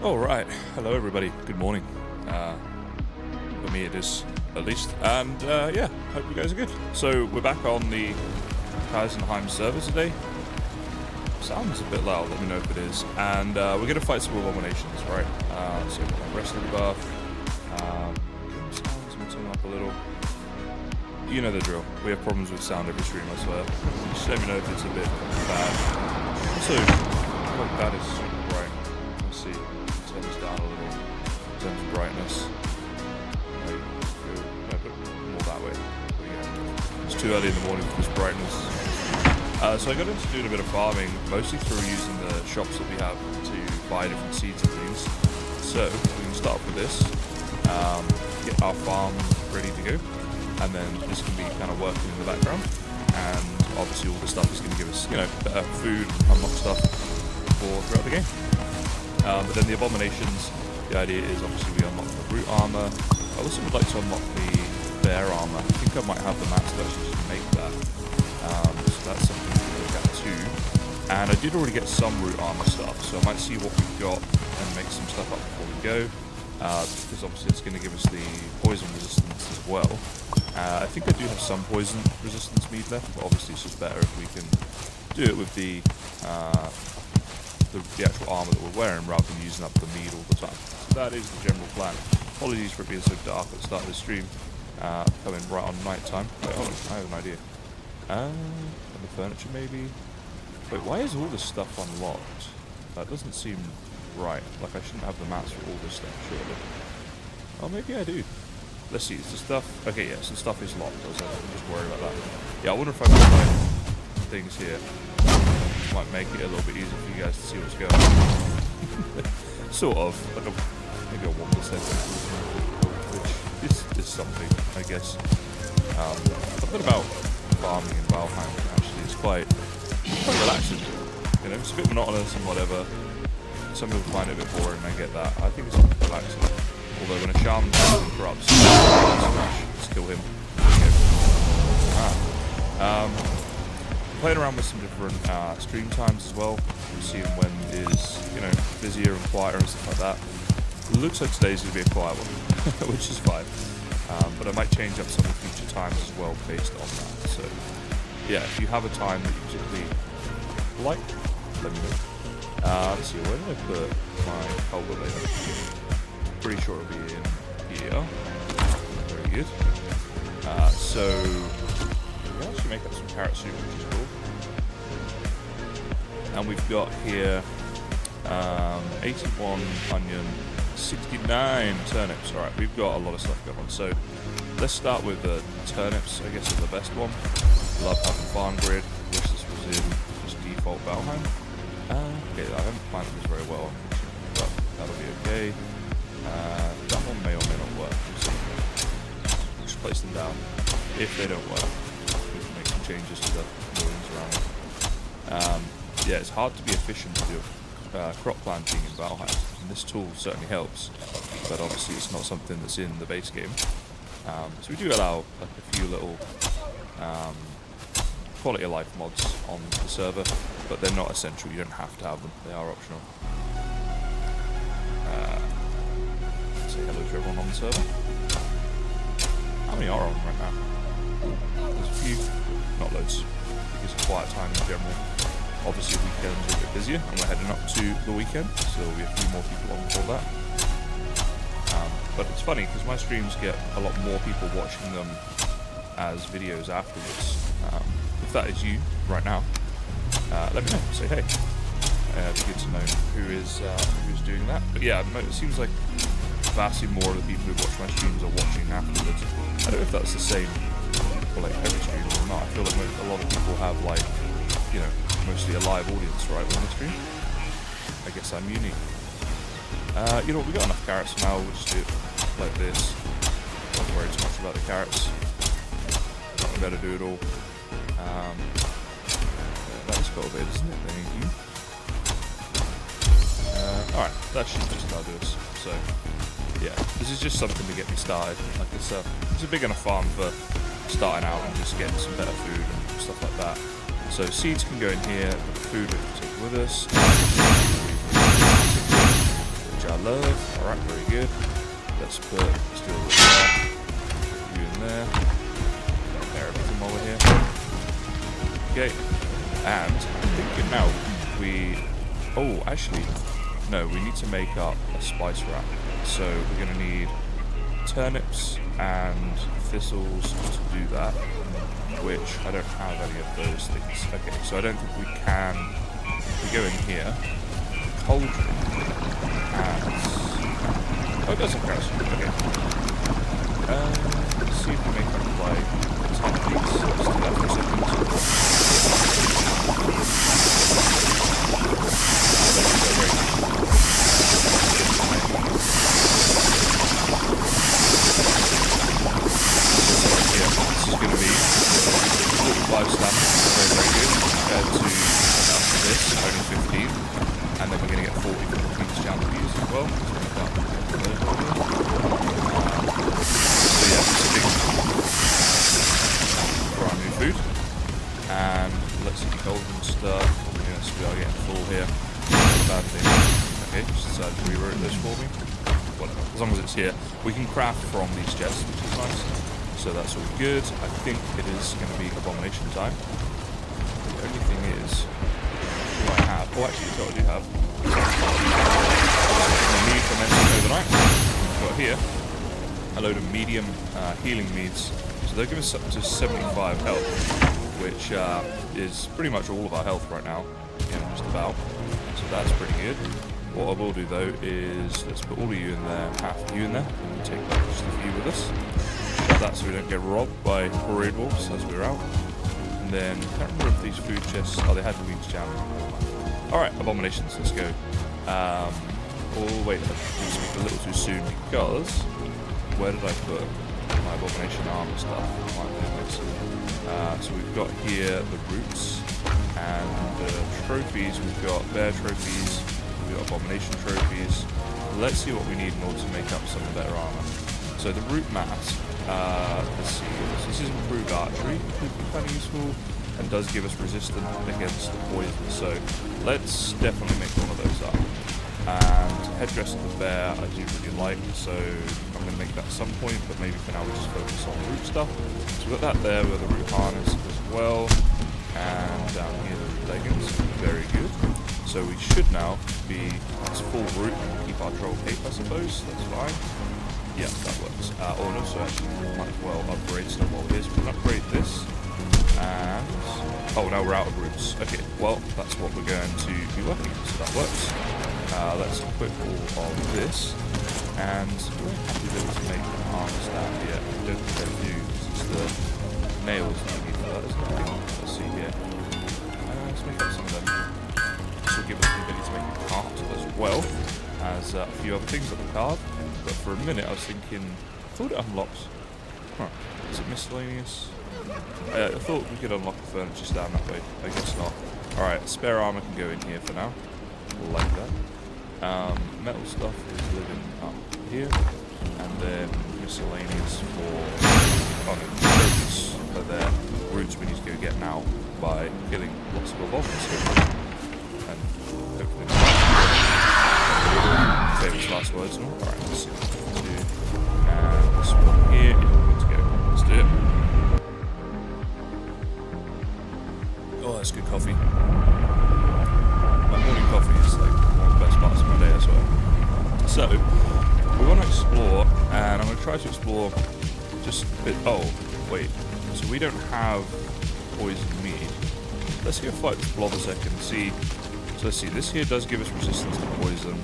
Alright, hello everybody, good morning. For me it is, at least. And yeah, hope you guys are good. So we're back on the Valheim server today. Sounds a bit loud, let me know if it is. And we're going to fight some Abominations, right? So we've got my wrestling buff. Sounds, I'm going to turn up a little. You know the drill. We have problems with sound every stream, I swear. Just let me know if it's a bit bad. Also, like that is super bright. Let's see. Turn this down a little in terms of brightness. Wait, no, put more that way. There we go. It's too early in the morning for this brightness. So I got into doing a bit of farming, mostly through using the shops that we have to buy different seeds and things. So we can start with this, get our farm ready to go, and then this can be kind of working in the background. And obviously all this stuff is going to give us, you know, better food, unlock stuff for throughout the game. But then the Abominations, the idea is obviously we unlock the brute armor. I also would like to unlock the bear armor. I think I might have the mats to actually just make that. So that's something to look at too. And I did already get some root armor stuff, so I might see what we've got and make some stuff up before we go. Because obviously it's going to give us the poison resistance as well. I think I do have some poison resistance meat left, but obviously it's just better if we can do it with the actual armor that we're wearing rather than using up the meat all the time. So that is the general plan. Apologies for it being so dark at the start of the stream. Coming right on night time. Wait, hold on, I have an idea. And the furniture maybe? Wait, why is all this stuff unlocked? That doesn't seem right. Like I shouldn't have the mats for all this stuff, surely. Oh, maybe I do. Let's see, is the stuff... Okay, yes, the stuff is locked. I'm just worried about that. Yeah, I wonder if I can find things here. Might make it a little bit easier for you guys to see what's going on. Sort of. Like maybe a 1%. Which is something, I guess. Something about farming in Valheim actually is quite relaxing. You know, it's a bit monotonous and whatever. Some people find it a bit boring, I get that. I think it's relaxing. Although when a shaman corrupts, let's kill him. Playing around with some different stream times as well. Seeing when is, you know, busier and quieter and stuff like that. It looks like today's going to be a quiet one, which is fine. But I might change up some of the future times as well based on that. So, yeah, if you have a time that you particularly like, let me know. Let's see, where did I put my cultivator? Pretty sure it'll be in here. Very good. So, we can actually make up some carrot soup, which is cool. And we've got here 81 onion, 69 turnips. Alright, we've got a lot of stuff going on. So let's start with the turnips, I guess is the best one. Love having farm grid. Wish this was in just default Valheim. Okay, I haven't planted this very well, but that'll be okay. That one may or may not work. We'll just place them down. If they don't work, we can make some changes to the buildings around them. Yeah, it's hard to be efficient to do crop planting in Valheim, and this tool certainly helps, but obviously it's not something that's in the base game. So we do allow like a few little quality of life mods on the server, but they're not essential. You don't have to have them, they are optional. Say hello to everyone on the server. How many are on right now? There's a few, not loads. I think it's a quiet time in general. Obviously weekends are a bit busier, and we're heading up to the weekend, so there'll be a few more people on for that. But it's funny, because my streams get a lot more people watching them as videos afterwards. If that is you, right now, let me know, say hey. It'd be good to know who's doing that. But yeah, it seems like vastly more of the people who watch my streams are watching afterwards. I don't know if that's the same for like every stream or not. I feel like a lot of people have like, you know, mostly a live audience, right, when they stream. I guess I'm unique. You know what, we got enough carrots now, we'll just do it like this. Don't worry too much about the carrots. Nothing better do it all. That is cultivated, isn't it? Thank you. Alright, that should just about do us. So, yeah, this is just something to get me started. Like it's a big enough farm for starting out and just getting some better food and stuff like that. So seeds can go in here, but food we can take with us. which I love. Alright, very good. Let's do a little there. Put you in there. There, everything while we're here. Okay. And I'm thinking now oh, actually, no, we need to make up a spice wrap. So we're going to need turnips and thistles to do that, which I don't have any of those things. Okay, so I don't think we can. We go in here. Cauldron has. Oh, it doesn't crash. Okay. Let's see if we make up like 10 of these. Let's do that for a second. This is going to be 45 stamina, very good, compared to this, only 15, and then we're going to get 40 from the Queen's Jam to use as well. So yeah, it's a big for our new food, and let's see the golden stuff. Yes, we are getting full here. Bad thing. Okay, just decided to rewrote this for me. Whatever, as long as it's here. We can craft from these chests, which is nice. So that's all good. I think it is going to be Abomination time. The only thing is, do I have? Oh, actually, that's what I do have. I need fermenting overnight. We've got here a load of medium healing meads. So they'll give us up to 75 health, which is pretty much all of our health right now. Yeah, just about. So that's pretty good. What I will do though is let's put all of you in there, half of you in there, and we'll take just a few with us. That so we don't get robbed by raid wolves as we're out. And then, I can't remember if these food chests, oh, they had Queen's Jam. Alright, Abominations, let's go. Oh, wait, I speak a little too soon because, where did I put my Abomination armor stuff? My goodness. So we've got here the roots and the trophies. We've got bear trophies, we've got Abomination trophies. Let's see what we need in order to make up some better armor. So the root mask, let's see, this is improved archery, could be kind of useful, and does give us resistance against the poison, so let's definitely make one of those up. And headdress of the bear I do really like, so I'm going to make that at some point, but maybe for now we just focus on root stuff. So we've got that there with the root harness as well, and down here the root leggings, very good. So we should now be, it's full root, and keep our troll cape I suppose, that's fine. Yeah, that works. Oh, and also actually, might as well upgrade stuff while we're here. So we can upgrade this, and... oh, now we're out of roots. Okay, well, that's what we're going to be working on, so that works. Let's equip all of this, and we're happy that to make an armor stand here. I don't think I do, because it's the nails that we need for that, isn't it? Let's see here. Let's make up some of them. This will give us the ability to make a cart as well as a few other things that we carve. But for a minute I was thinking, I thought it unlocks. Huh, is it miscellaneous? I thought we could unlock the furniture stand that way. I guess not. Alright, spare armor can go in here for now. Like that. Metal stuff is living up here. And then miscellaneous for... oh no, trophies are there. Roots we need to go get now by killing lots of volcans. And hopefully... famous last words, no? Alright, let's see what we can do. And this one here, yeah, we're good to go. Let's do it. Oh, that's good coffee. My morning coffee is like one of the best parts of my day, I swear. So, we want to explore, and I'm going to try to explore just a bit. Oh, wait. So we don't have poison mead. Let's go fight this blob a second and see. So let's see, this here does give us resistance to poison.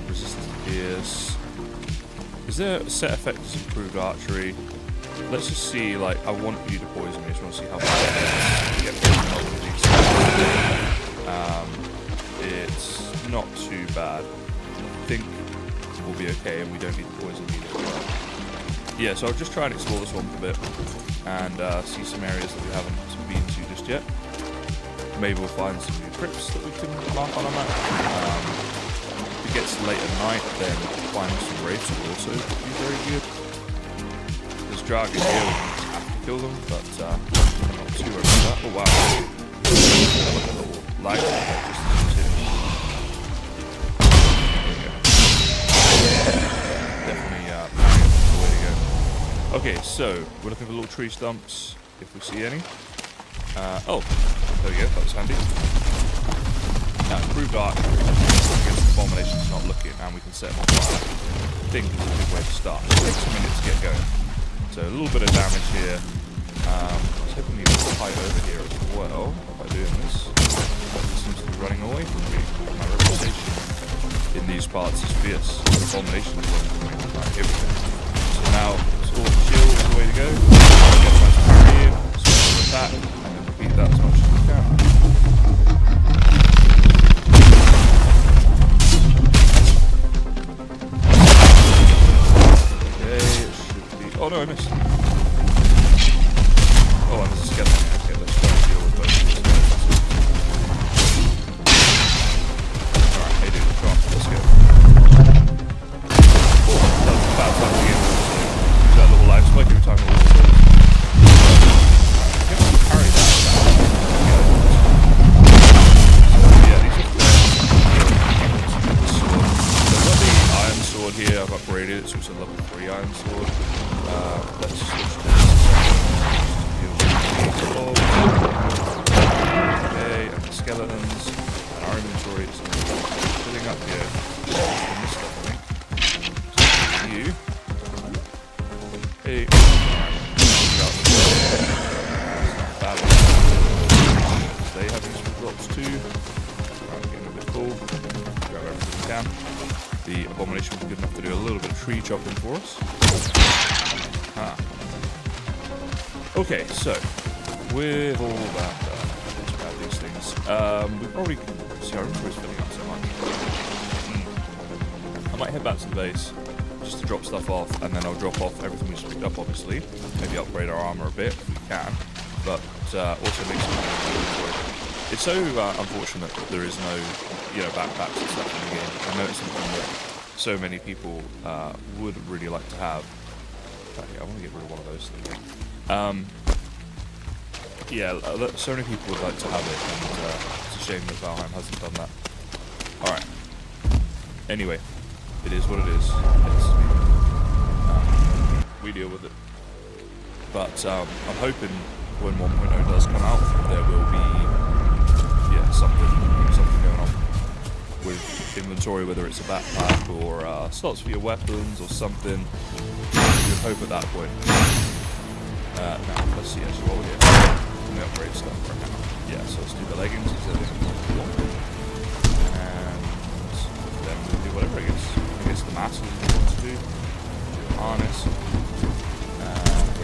Resistance to pierce. Is there a set effect that's improved archery? Let's just see, like, I want you to poison me, I just want to see how bad it is. It's not too bad. I think we'll be okay and we don't need the poison either. Yeah, so I'll just try and explore this one for a bit and see some areas that we haven't been to just yet. Maybe we'll find some new crypts that we can mark on our map. If it gets late at night, then finding some wraiths will also be very good. There's dragons here, we just have to kill them, but I'm not too worried about that. Oh wow. Like a little lag just there we go. Okay, so we're looking for little tree stumps, if we see any. Oh, there we go, that was handy. Now, improved archery against the Abomination is not looking, and we can set them on fire. I think is a good way to start. It takes a minute to get going. So a little bit of damage here. I was hoping you could hide over here as well by doing this. But it seems to be running away from me. My reputation in these parts is fierce. The Abomination is running from me. Right, here we go. So now, all the shield is the way to go. Get a bunch of parry in, switch to attack, and then repeat that as much as we can. Oh no, I missed. Oh, and there's a skeleton. Okay, let's try and deal with both of these guys. Alright, hey dude, come on, let's go. Oh, that was about time to get use that little life spike every time it was. I can't really carry that. Yeah, these are sword. So I've got the iron sword here, I've upgraded it, so it's a level 3 iron sword. Let's switch to this. Okay, and the skeletons. And our inventory is filling up here. From this stuff, I think. So, you. Hey. They have useful drops too. I'm getting a bit full. Grab everything we can. The Abomination will be good enough to do a little bit of tree chopping for us. Okay, so with all that about these things, we probably see our inventory's filling up so much. I might head back to the base just to drop stuff off, and then I'll drop off everything we just picked up, obviously. Maybe upgrade our armor a bit if we can, but also make some inventory. It's so unfortunate that there is no, backpacks and stuff in the game. I know it's something that so many people would really like to have. I want to get rid of one of those things. Yeah, so many people would like to have it, and it's a shame that Valheim hasn't done that. Alright. Anyway, it is what it is. We deal with it. But I'm hoping when 1.0 does come out, there will be something going on with inventory, whether it's a backpack or slots for your weapons or something. We would hope at that point. Now, let's see actually what we're here. Let me upgrade stuff right now. Yeah, so let's do the leggings. And then we'll do whatever, I guess the mask is what we want to do. Harness.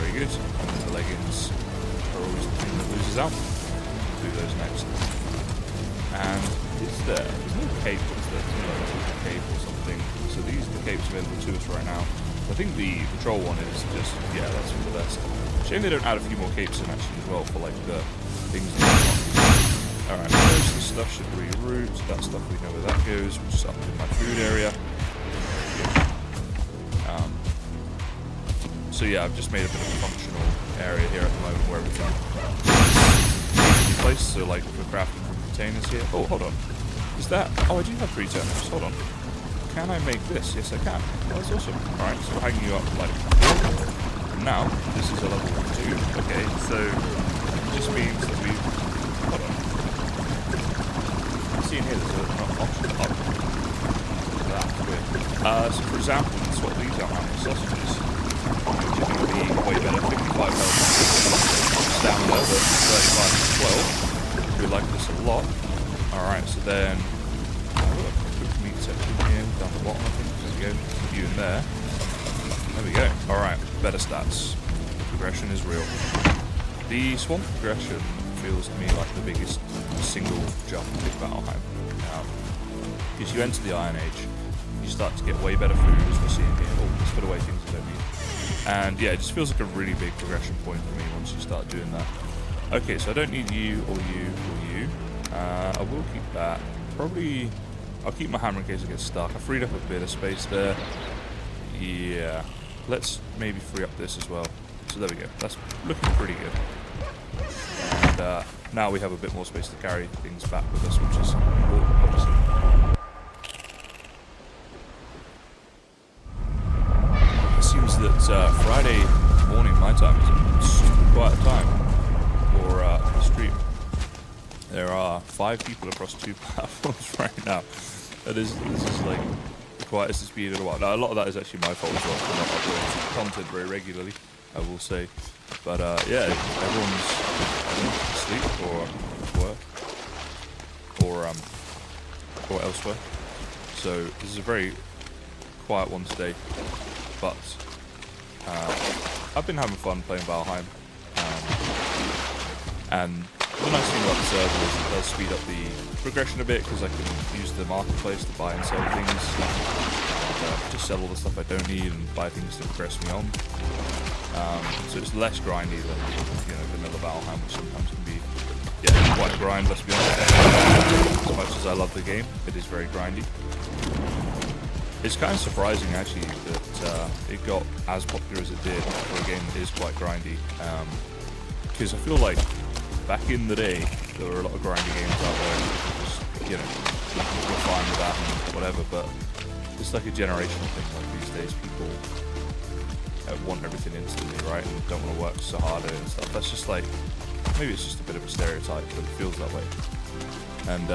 Very good. And then the leggings are always the thing that loses out. Do those next. And there's no cape, is there? There's no cape or something. So these are the capes available to us right now. I think the patrol one is just, that's for the best. Shame they don't add a few more capes in actually as well for like the things that Alright, most of the stuff should reroute. That stuff we know where that goes, which is up in my food area. So yeah, I've just made a bit of a functional area here at the moment where everything is placed. So like we're crafting from containers here. Oh, hold on. Is that? Oh, I do have 3 turnips. Hold on. Can I make this? Yes, I can. Oh, that's awesome. Alright, so we're hanging you up like here. Now, this is a level 2. Okay, so it just means that we. Hold on. See in here, there's an option up. That's weird. So for example, we can swap these out now for sausages, which are going to be way better. 55 health, stamina, but 35 as well. We like this a lot. Alright, so then. Meat section here, down the bottom I think. There we go. Put you in there. There we go. Alright, better stats. Progression is real. The swamp progression feels to me like the biggest single jump in Valheim. Because you enter the Iron Age, you start to get way better food, as we're seeing here. Oh, let's put away things I don't need. And yeah, it just feels like a really big progression point for me once you start doing that. Okay, so I don't need you or you or you. I will keep that. Probably, I'll keep my hammer in case it gets stuck. I freed up a bit of space there. Yeah, let's maybe free up this as well. So there we go. That's looking pretty good. And now we have a bit more space to carry things back with us, which is important, obviously. It seems that Friday quiet time is a super quiet time for the stream. There are 5 people across 2 platforms right now. This is like the quietest it's been in a while. Now, a lot of that is actually my fault as well for not uploading content very regularly, I will say. But yeah, everyone's asleep or work or elsewhere. So this is a very quiet one today, but I've been having fun playing Valheim, and the nice thing about the server is it does speed up the progression a bit, because I can use the marketplace to buy and sell things, and just sell all the stuff I don't need and buy things to progress me on. So it's less grindy than, you know, vanilla Valheim, which sometimes can be, yeah, quite a grind, let's be honest. As much as I love the game, it is very grindy. It's kind of surprising actually that it got as popular as it did for a game that is quite grindy, because I feel like back in the day there were a lot of grindy games out there, just, you know, you're fine with that and whatever, but it's like a generational thing. Like these days people want everything instantly, right, and don't want to work so hard at it and stuff. That's just like, maybe it's just a bit of a stereotype, but it feels that way. And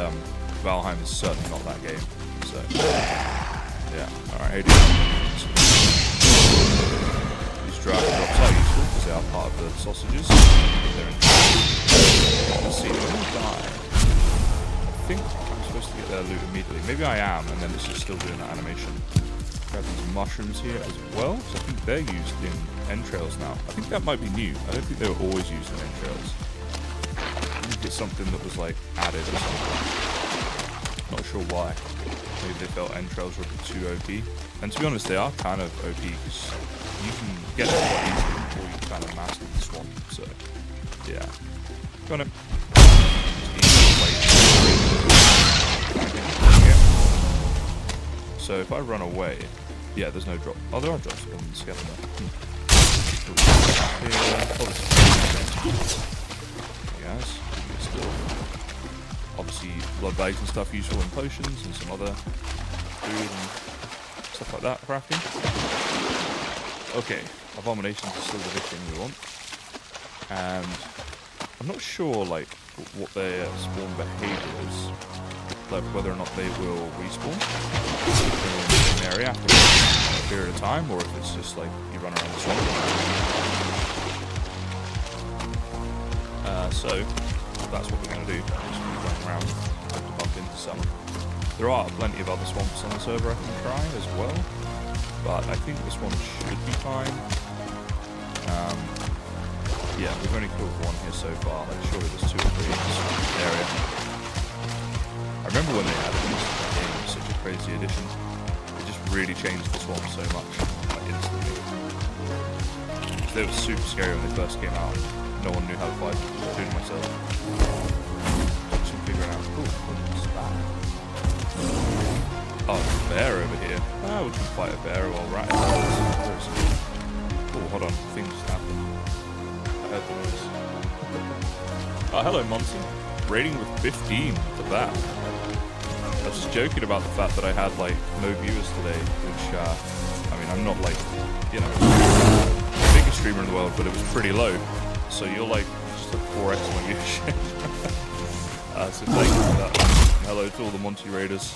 Valheim is certainly not that game, so yeah. Alright, hey dude. These drag drops are useful because they are part of the sausages. They're let's see, when I die, I think I'm supposed to get their loot immediately. Maybe I am, and then it's just still doing that animation. Grab these mushrooms here as well, so I think they're used in entrails now. I think that might be new. I don't think they were always used in entrails. I think it's something that was like added or something. Not sure why. Maybe they felt entrails were a bit too OP. And to be honest, they are kind of OP because you can get them quite easily before you kind of master the swamp. So, yeah. Got it. So if I run away, yeah, there's no drop. Oh, there are drops on the skeleton. Guys, still obviously blood bags and stuff useful in potions and some other food and stuff like that crafting. Okay, Abominations is still the big thing we want, and I'm not sure like what their spawn behavior is, like whether or not they will respawn in an area after a period of time, or if it's just like you run around the swamp. So that's what we're going to do. Just keep running around, hope to bump into some. There are plenty of other swamps on the server I can try as well, but I think this one should be fine. Yeah, we've only killed 1 here so far. Like, surely there's 2 or 3 in this area. I remember when they added this to the game, it was such a crazy addition. It just really changed the swamp so much, like instantly. They were super scary when they first came out. No one knew how to fight them, including myself. Just figuring out, what's that? Oh, there's a bear over here. Ah, we can fight a bear while we're at it. Oh, hold on, things just happened. I heard the noise. Oh, hello, Monty. Rating with 15 for that. I was just joking about the fact that I had, like, no viewers today, which, I mean, I'm not, like, you know, the biggest streamer in the world, but it was pretty low. So you're, like, just a 4x my viewership. So thank you for that. And hello to all the Monty Raiders.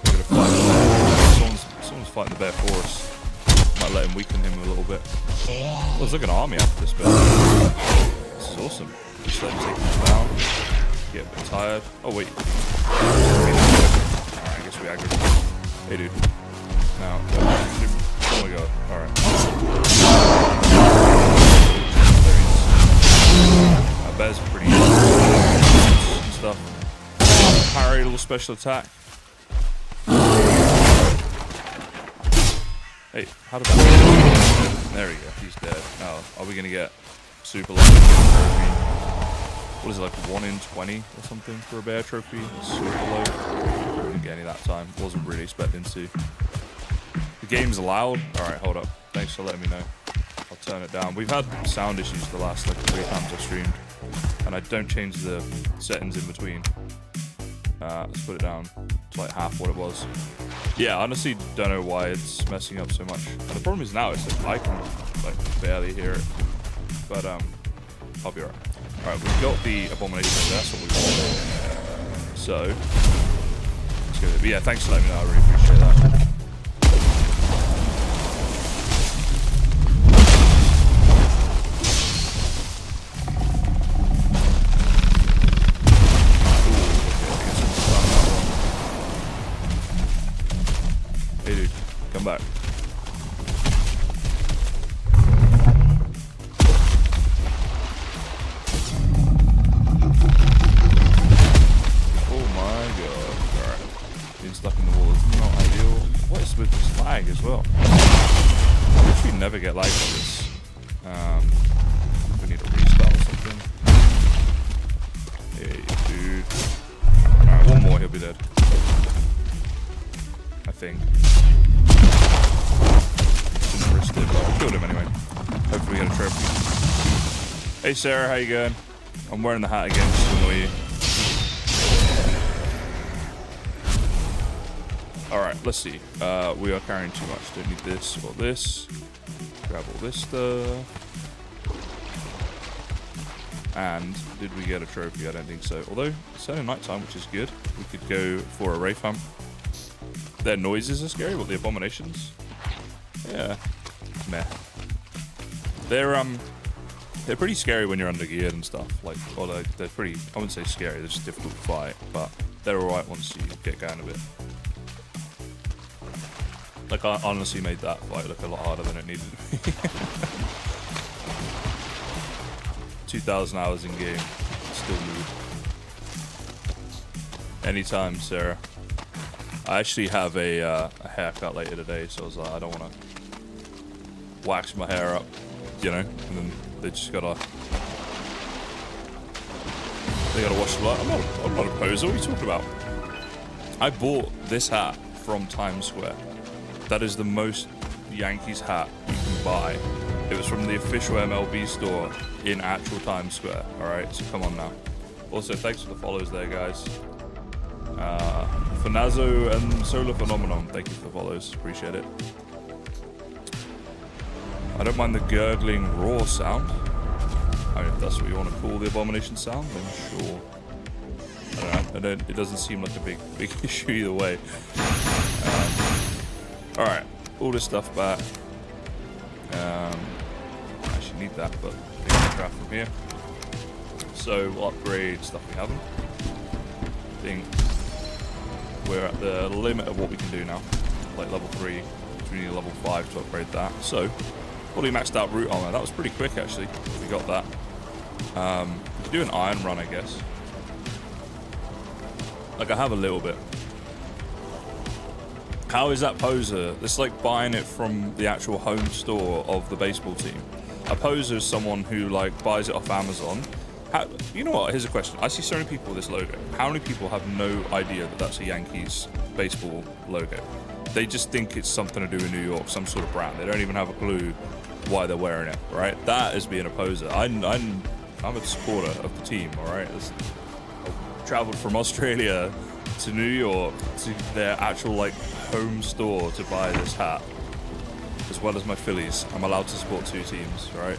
We're going to fight the bear. Someone's fighting the bear for us. Might let him weaken him a little bit. Oh, there's like an army after this bear. This is awesome. Just let him take him down. Get a bit tired. Oh, wait. Alright, I guess we aggro him. Hey, dude. Now, oh my god. Alright. There he is. That bear's pretty easy and stuff. Parry, a little special attack. Hey, how did that... There we go, he's dead. Now, are we gonna get super lucky? What is it, like 1 in 20 or something for a bear trophy? Super low. Didn't get any that time. Wasn't really expecting to. The game's loud. Alright, hold up. Thanks for letting me know. I'll turn it down. We've had sound issues the last like 3 times I've streamed, and I don't change the settings in between. Let's put it down to like half what it was. Yeah, I honestly don't know why it's messing up so much. And the problem is now it's like I can like barely hear it. but I'll be alright. Alright, we've got the Abomination, that's what we want. So, let's go. But yeah, thanks for letting me know, I really appreciate that. Hey dude, come back. Oh my god. Alright. Being stuck in the wall is not ideal. What is with this lag as well? I literally never get lag like this. We need to restart or something. Hey dude. Alright, one more, he'll be dead. I think. Didn't risk it, but I killed him anyway. Hopefully we get a trophy. Hey Sarah, how you going? I'm wearing the hat again just to annoy you. Alright, let's see. We are carrying too much. Don't need this or this. Grab all this stuff. And did we get a trophy? I don't think so. Although it's only night time, which is good. We could go for a Wraith hunt. Their noises are scary, but the Abominations, yeah, meh. They're pretty scary when you're under geared and stuff. Like, or they're pretty. I wouldn't say scary. They're just difficult to fight, but they're alright once you get going a bit. Like, I honestly made that fight look a lot harder than it needed to be. 2,000 hours in game, still mood. Anytime, Sarah. I actually have a haircut later today, so I was like, I don't want to wax my hair up, you know, and then they gotta wash the light. I'm not a poser, what are you talking about? I bought this hat from Times Square. That is the most Yankees hat you can buy. It was from the official MLB store in actual Times Square, alright, so come on now. Also, thanks for the follows there, guys. Fanazo and Solar Phenomenon, thank you for the follows, appreciate it. I don't mind the gurgling roar sound. I mean, if that's what you want to call the Abomination sound, then sure. I don't know, it doesn't seem like a big issue either way. Alright, all this stuff back. I actually need that, but I can grab from here. So we'll upgrade stuff we haven't. I think we're at the limit of what we can do now. Like level 3, we need a level 5 to upgrade that. So, fully maxed out root armor. That was pretty quick actually, we got that. We could do an iron run, I guess. Like, I have a little bit. How is that poser? It's like buying it from the actual home store of the baseball team. A poser is someone who like buys it off Amazon. You know what? Here's a question. I see so many people with this logo. How many people have no idea that that's a Yankees baseball logo? They just think it's something to do in New York, some sort of brand. They don't even have a clue why they're wearing it, right? That is being a poser. I'm a supporter of the team, all right? I traveled from Australia to New York to their actual like home store to buy this hat, as well as my Phillies. I'm allowed to support 2 teams, right?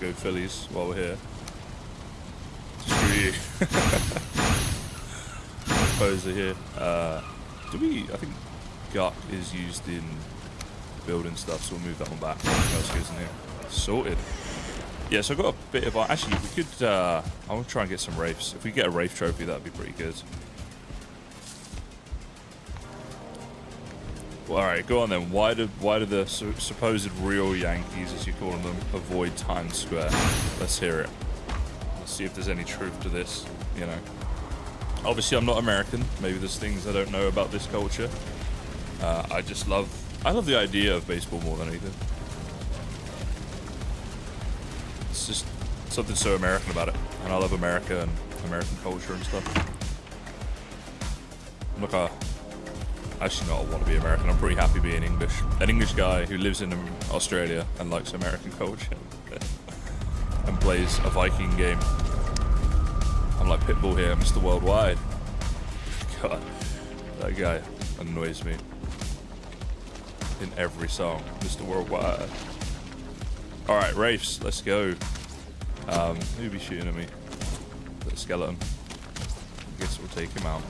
Go Phillies while we're here. Screw you. Poser here. I think Guck is used in building stuff, so we'll move that one back. What else goes in here? Sorted. Yeah, so I've got a bit of... Actually, we could... I want to try and get some Wraiths. If we get a Wraith trophy, that'd be pretty good. Well, alright, go on then. Why do the supposed real Yankees, as you call them, avoid Times Square? Let's hear it. Let's see if there's any truth to this, you know. Obviously, I'm not American. Maybe there's things I don't know about this culture. I love the idea of baseball more than anything. It's just something so American about it. And I love America and American culture and stuff. I'm like actually not want to be American. I'm pretty happy being English. An English guy who lives in Australia and likes American culture and plays a Viking game. I'm like Pitbull here, Mr. Worldwide. God, that guy annoys me. In every song, Mr. Worldwide. Alright, Wraiths, let's go. Who'd be shooting at me? The skeleton. I guess we'll take him out.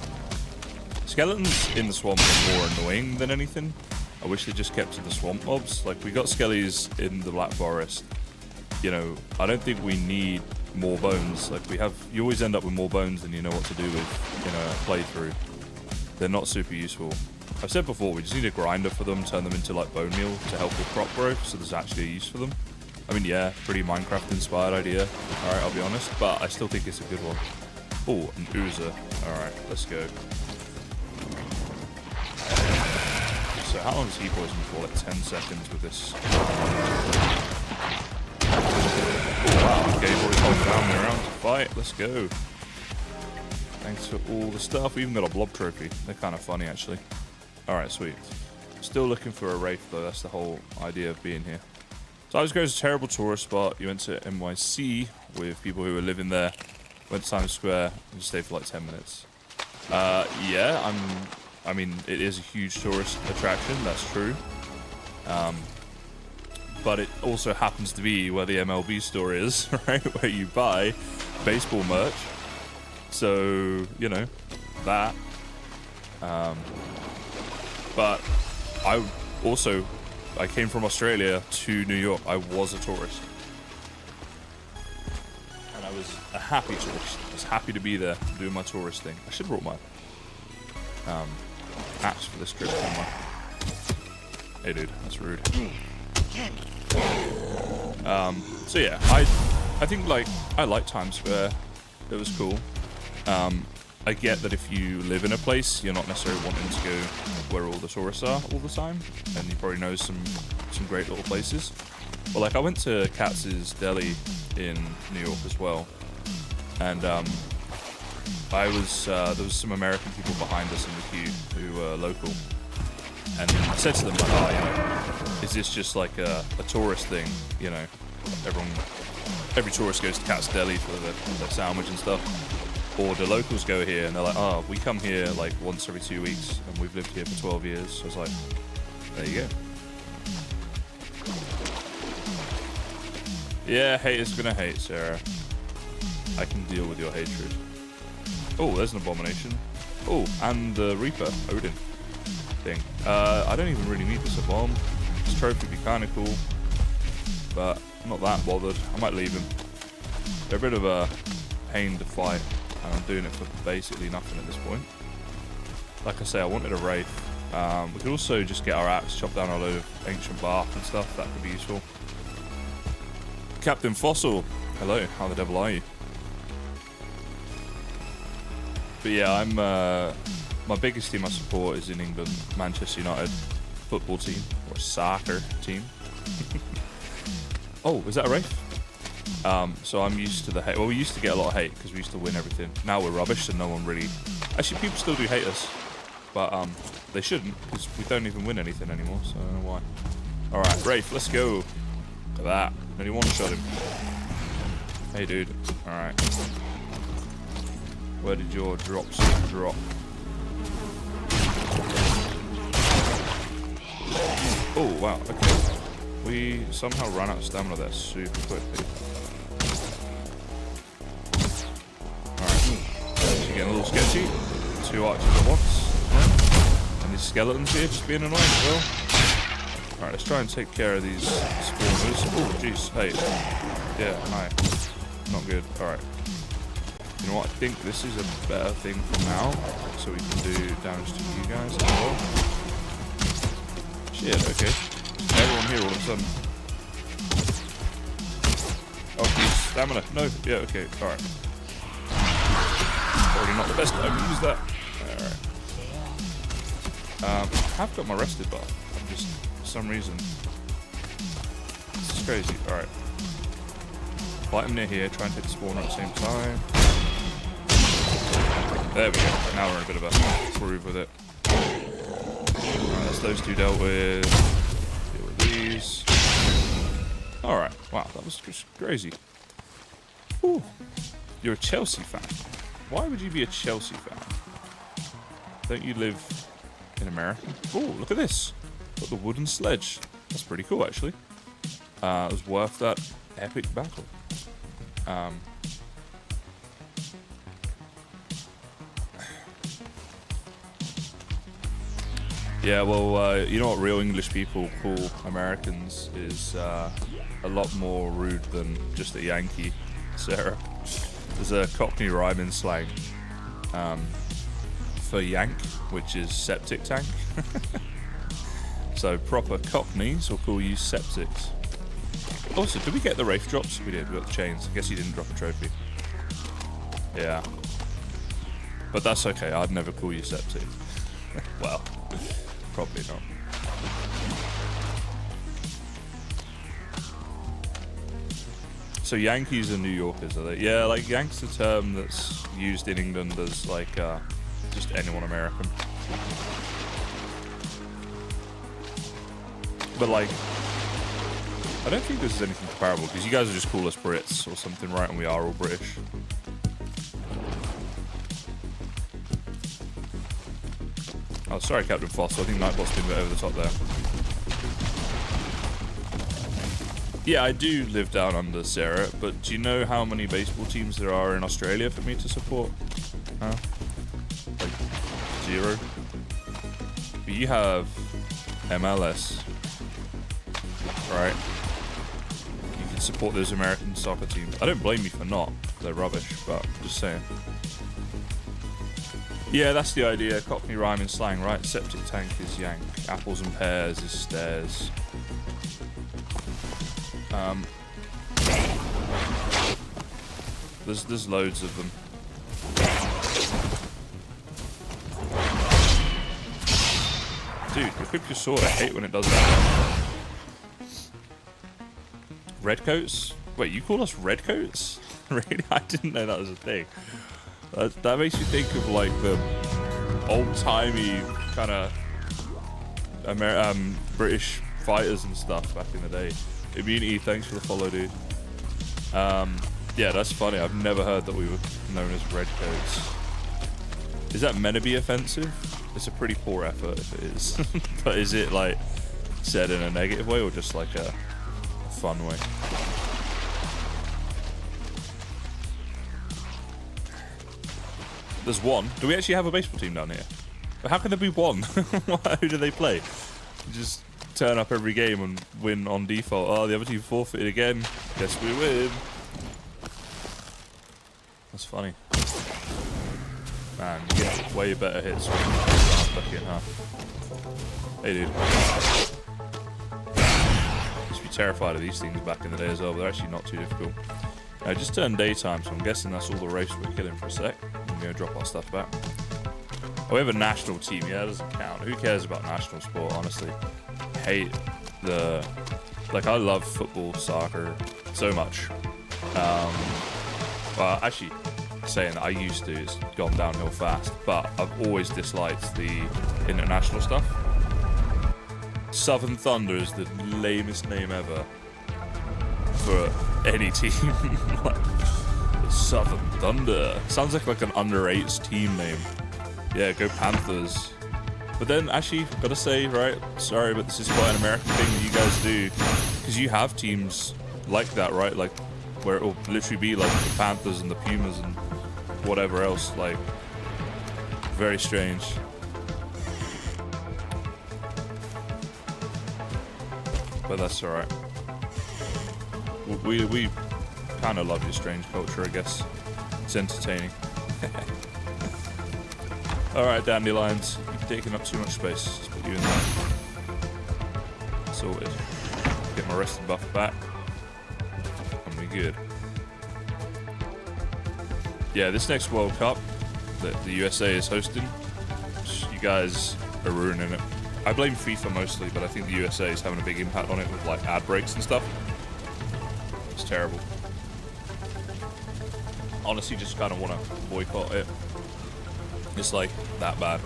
Skeletons in the swamp are more annoying than anything. I wish they just kept to the swamp mobs. Like, we got skellies in the Black Forest. You know, I don't think we need more bones. Like, you always end up with more bones than you know what to do with in a playthrough. They're not super useful. I've said before, we just need a grinder for them, turn them into like bone meal to help with crop growth, so there's actually a use for them. I mean, yeah, pretty Minecraft-inspired idea. Alright, I'll be honest, but I still think it's a good one. Oh, an oozer. Alright, let's go. So how long does he poison for? Like 10 seconds with this. Oh, wow, okay, boys, hold down, we're around to fight. Let's go. Thanks for all the stuff. We even got a blob trophy. They're kind of funny, actually. Alright, sweet. Still looking for a Wraith, though. That's the whole idea of being here. So I was going to a terrible tourist spot. You went to NYC with people who were living there. Went to Times Square and stayed for like 10 minutes. Yeah, I mean, it is a huge tourist attraction. That's true. But it also happens to be where the MLB store is, right? Where you buy baseball merch. So, you know, that. But I came from Australia to New York. I was a tourist. And I was a happy tourist. I was happy to be there doing my tourist thing. I should have brought my axe for this trip. Hey dude, that's rude. So yeah, I think like, I like Times Square. It was cool. I get that if you live in a place, you're not necessarily wanting to go where all the tourists are all the time, and you probably know some great little places. But like, I went to Katz's Deli in New York as well, and there was some American people behind us in the queue who were local, and I said to them like, oh, you know, is this just like a tourist thing? You know, every tourist goes to Katz's Deli for their sandwich and stuff. Or the locals go here and they're like, oh, we come here like once every 2 weeks and we've lived here for 12 years. So I was like, there you go. Yeah, haters gonna hate, Sarah. I can deal with your hatred. Oh, there's an Abomination. Oh, and the Reaper, Odin thing. I don't even really need this Abom. This trophy would be kind of cool, but I'm not that bothered. I might leave him. They're a bit of a pain to fight. And I'm doing it for basically nothing at this point. Like I say, I wanted a Wraith. We could also just get our axe, chop down a load of ancient bark and stuff. That could be useful. Captain Fossil, hello. How the devil are you? But yeah, I'm my biggest team I support is in England, Manchester United football team or soccer team. Oh, is that a Wraith? So I'm used to the hate. Well, we used to get a lot of hate because we used to win everything. Now we're rubbish, and no one really. Actually, people still do hate us, but they shouldn't because we don't even win anything anymore. So I don't know why. All right, Wraith, let's go. Look at that. Only one shot him. Hey, dude. All right. Where did your drops drop? Oh wow. Okay. We somehow ran out of stamina there super quickly. Getting a little sketchy. 2 archers at once. And these skeletons here just being annoying as well. Alright, let's try and take care of these spawners. Oh, jeez. Hey. Yeah, hi. Not good. Alright. You know what? I think this is a better thing for now. So we can do damage to you guys as well. Shit, okay. Everyone here all of a sudden. Oh, geez. Stamina. No. Yeah, okay. Alright. Probably not the best time to use that. Alright. I have got my rested bar. I'm just, for some reason. This is crazy. Alright. Fight him near here, try and hit the spawner at the same time. There we go. Now we're in a bit of a groove with it. Alright, that's those two dealt with. Deal with these. Alright. Wow, that was just crazy. Ooh. You're a Chelsea fan. Why would you be a Chelsea fan? Don't you live in America? Oh, look at this. Got the wooden sledge. That's pretty cool, actually. It was worth that epic battle. Yeah, well, you know what real English people call Americans is a lot more rude than just a Yankee, Sarah. There's a Cockney rhyming slang for yank, which is septic tank. So proper Cockneys will call you septics. Also, did we get the Wraith drops? We did, we got the chains. I guess you didn't drop a trophy. Yeah. But that's okay, I'd never call you septic. Well, probably not. So Yankees are New Yorkers, are they? Yeah, like Yank's a term that's used in England as like just anyone American. But like, I don't think this is anything comparable because you guys will just call us Brits or something, right? And we are all British. Oh, sorry, Captain Fossil. I think Nightbot's been a bit over the top there. Yeah, I do live down under, Sarah, but do you know how many baseball teams there are in Australia for me to support? Huh? Like, 0. But you have MLS, right? You can support those American soccer teams. I don't blame you for not. They're rubbish, but I'm just saying. Yeah, that's the idea. Cockney rhyming slang, right? Septic tank is yank. Apples and pears is stairs. There's loads of them. Dude, equip your sword. I hate when it does that. Redcoats? Wait, you call us redcoats? Really? I didn't know that was a thing. That makes me think of like the old-timey kind of British fighters and stuff back in the day. Immunity, thanks for the follow, dude. Yeah, that's funny. I've never heard that we were known as redcoats. Is that meant to be offensive? It's a pretty poor effort if it is. But is it like said in a negative way or just like a fun way? There's one. Do we actually have a baseball team down here? But how can there be one? Who do they play? Just turn up every game and win on default. Oh, the other team forfeited again. Guess we win. That's funny. Man, you get way better hits when you duck it in half. Hey, dude. Used to be terrified of these things back in the day as well, but they're actually not too difficult. I just turned daytime, so I'm guessing that's all the Wraiths we're killing for a sec. I'm going to drop our stuff back. Oh, we have a national team. Yeah, that doesn't count. Who cares about national sport, honestly? Hate the... Like, I love football, soccer, so much. Well, actually, saying that I used to, it's gone downhill fast. But I've always disliked the international stuff. Southern Thunder is the lamest name ever for any team. Like, the Southern Thunder. Sounds like an under-8s team name. Yeah, go Panthers. But then, actually, gotta say, right, sorry, but this is quite an American thing that you guys do. Because you have teams like that, right? Like, where it will literally be like the Panthers and the Pumas and whatever else. Like, very strange. But that's alright. We kind of love your strange culture, I guess. It's entertaining. Alright, dandelions. You're taking up too much space. Let's put you in there. Sorted. Get my rested buff back. And we good. Yeah, this next World Cup that the USA is hosting, you guys are ruining it. I blame FIFA mostly, but I think the USA is having a big impact on it with like ad breaks and stuff. It's terrible. Honestly, just kind of want to boycott it. It's like that bad.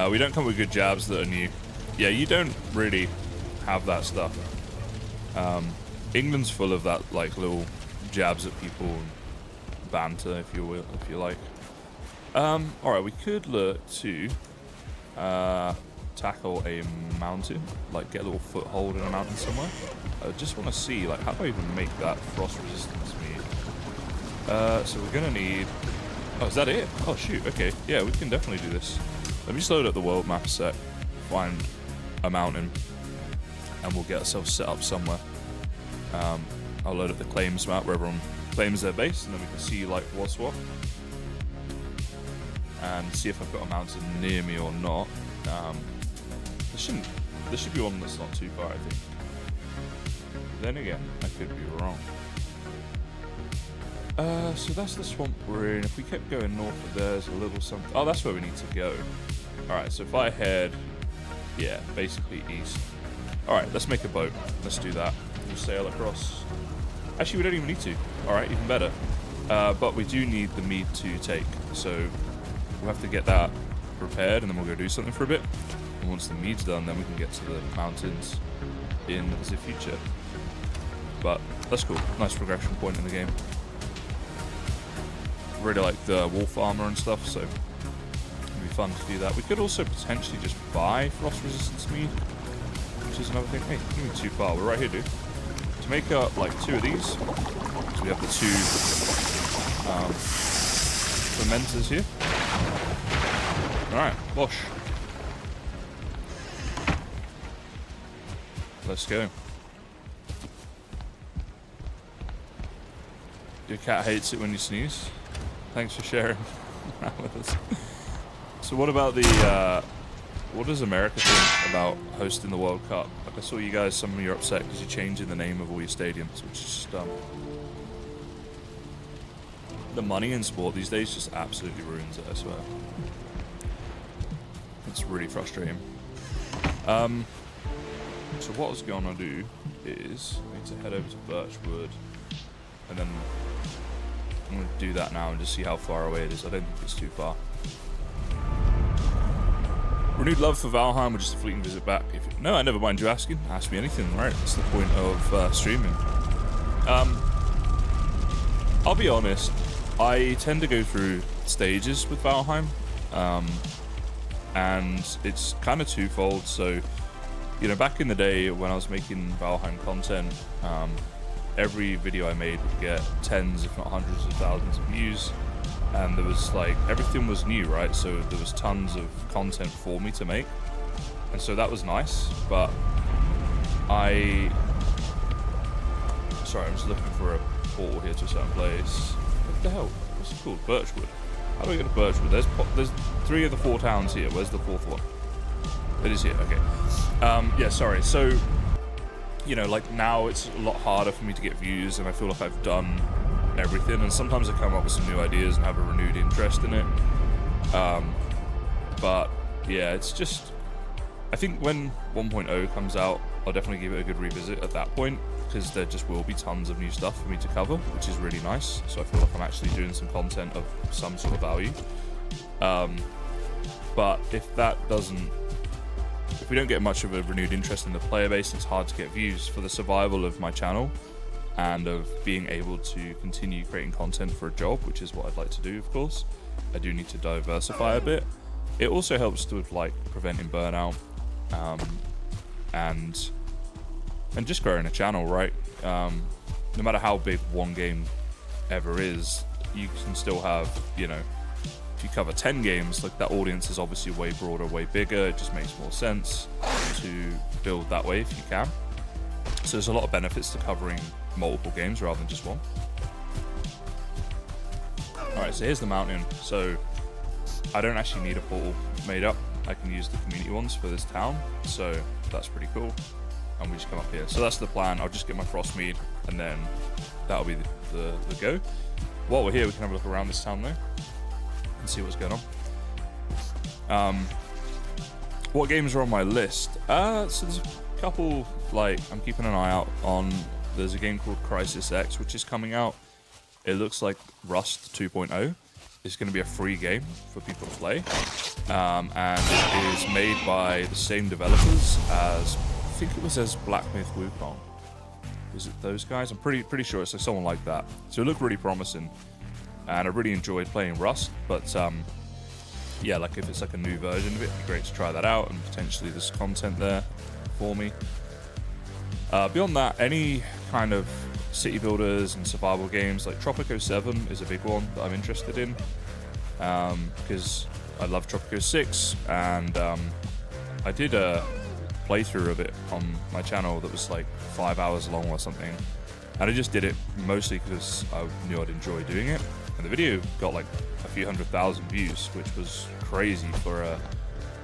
We don't come with good jabs that are new. Yeah, you don't really have that stuff. England's full of that, like little jabs at people and banter, if you will, if you like. All right, we could look to tackle a mountain, like get a little foothold in a mountain somewhere. I just want to see, like, how do I even make that frost resistance mead? So we're gonna need. Oh, is that it? Oh shoot. Okay, yeah, we can definitely do this. Let me just load up the world map a sec, find a mountain, and we'll get ourselves set up somewhere. I'll load up the claims map where everyone claims their base, and then we can see like what's what, and see if I've got a mountain near me or not. There should be one that's not too far, I think. Then again, I could be wrong. So that's the swamp we're in. If we kept going north of there's a little something. Oh, that's where we need to go. Alright, so if I head, yeah, basically east. Alright, let's make a boat. Let's do that. We'll sail across. Actually, we don't even need to. Alright, even better. But we do need the mead to take. So we'll have to get that prepared and then we'll go do something for a bit. And once the mead's done, then we can get to the mountains in the future. But that's cool. Nice progression point in the game. Really like the wolf armor and stuff, so it'd be fun to do that. We could also potentially just buy frost resistance mead, which is another thing. Hey, you're moving too far. We're right here, dude. To make up like 2 of these, so we have the 2 fermenters here. Alright, wash. Let's go. Your cat hates it when you sneeze. Thanks for sharing that with us. So what about the, what does America think about hosting the World Cup? Like I saw you guys, some of you are upset because you're changing the name of all your stadiums, which is just dumb. The money in sport these days just absolutely ruins it, I swear. It's really frustrating. So what I was going to do is, I need to head over to Birchwood, and then I'm going to do that now and just see how far away it is. I don't think it's too far. Renewed love for Valheim or just a fleeting visit back? No, I never mind you asking. Ask me anything, right? That's the point of streaming. I'll be honest, I tend to go through stages with Valheim. And it's kind of twofold. So, you know, back in the day when I was making Valheim content, every video I made would get tens, if not hundreds of thousands of views, and there was like, everything was new, right? So there was tons of content for me to make, and so that was nice, but sorry, I'm just looking for a portal here to a certain place. What the hell? What's it called? Birchwood. How do I get to Birchwood? There's 3 of the 4 towns here. Where's the 4th one? It is here, okay. Yeah, sorry, so you know, like now it's a lot harder for me to get views, and I feel like I've done everything, and sometimes I come up with some new ideas and have a renewed interest in it. But yeah, it's just, I think when 1.0 comes out, I'll definitely give it a good revisit at that point, because there just will be tons of new stuff for me to cover, which is really nice. So I feel like I'm actually doing some content of some sort of value. But if we don't get much of a renewed interest in the player base, it's hard to get views. For the survival of my channel and of being able to continue creating content for a job, which is what I'd like to do, of course, I do need to diversify a bit. It also helps with like preventing burnout, and just growing a channel, right? No matter how big one game ever is, you can still have, you know, if you cover 10 games, like that audience is obviously way broader, way bigger. It just makes more sense to build that way if you can. So there's a lot of benefits to covering multiple games rather than just one. Alright, so here's the mountain. So I don't actually need a portal made up. I can use the community ones for this town. So that's pretty cool. And we just come up here. So that's the plan. I'll just get my frost mead and then that'll be the go. While we're here, we can have a look around this town though and see what's going on. What games are on my list? So there's a couple, like, I'm keeping an eye out on. There's a game called Crisis X, which is coming out. It looks like Rust 2.0. It's going to be a free game for people to play. And it is made by the same developers as, I think it was as Black Myth Wukong. Was it those guys? I'm pretty sure it's like someone like that. So it looked really promising. And I really enjoyed playing Rust, but yeah, like if it's like a new version of it, it'd be great to try that out, and potentially there's content there for me. Beyond that, any kind of city builders and survival games, like Tropico 7 is a big one that I'm interested in, because I love Tropico 6, and I did a playthrough of it on my channel that was like 5 hours long or something, and I just did it mostly because I knew I'd enjoy doing it, and the video got like a few 100,000 views, which was crazy for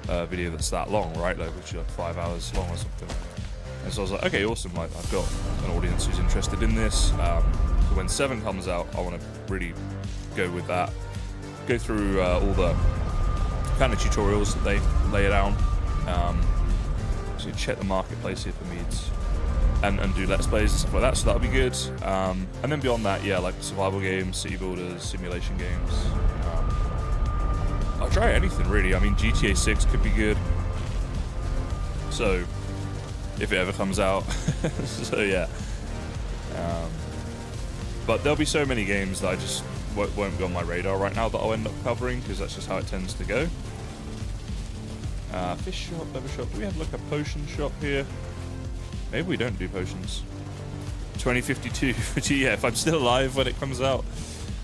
a video that's that long, right? Like, which is like 5 hours long or something. And so I was like, okay, awesome, like I've got an audience who's interested in this. So when 7 comes out, I want to really go with that, go through all the kind of tutorials that they lay down, so check the marketplace, see if it needs, and do let's plays and stuff like that, so that'll be good. And then beyond that, yeah, like survival games, city builders, simulation games. I'll try anything really. I mean, GTA 6 could be good, so if it ever comes out. So yeah, but there'll be so many games that I just won't be on my radar right now that I'll end up covering, because that's just how it tends to go. Fish shop, leather shop. Do we have like a potion shop here? Maybe we don't do potions. 2052. But yeah, if I'm still alive when it comes out,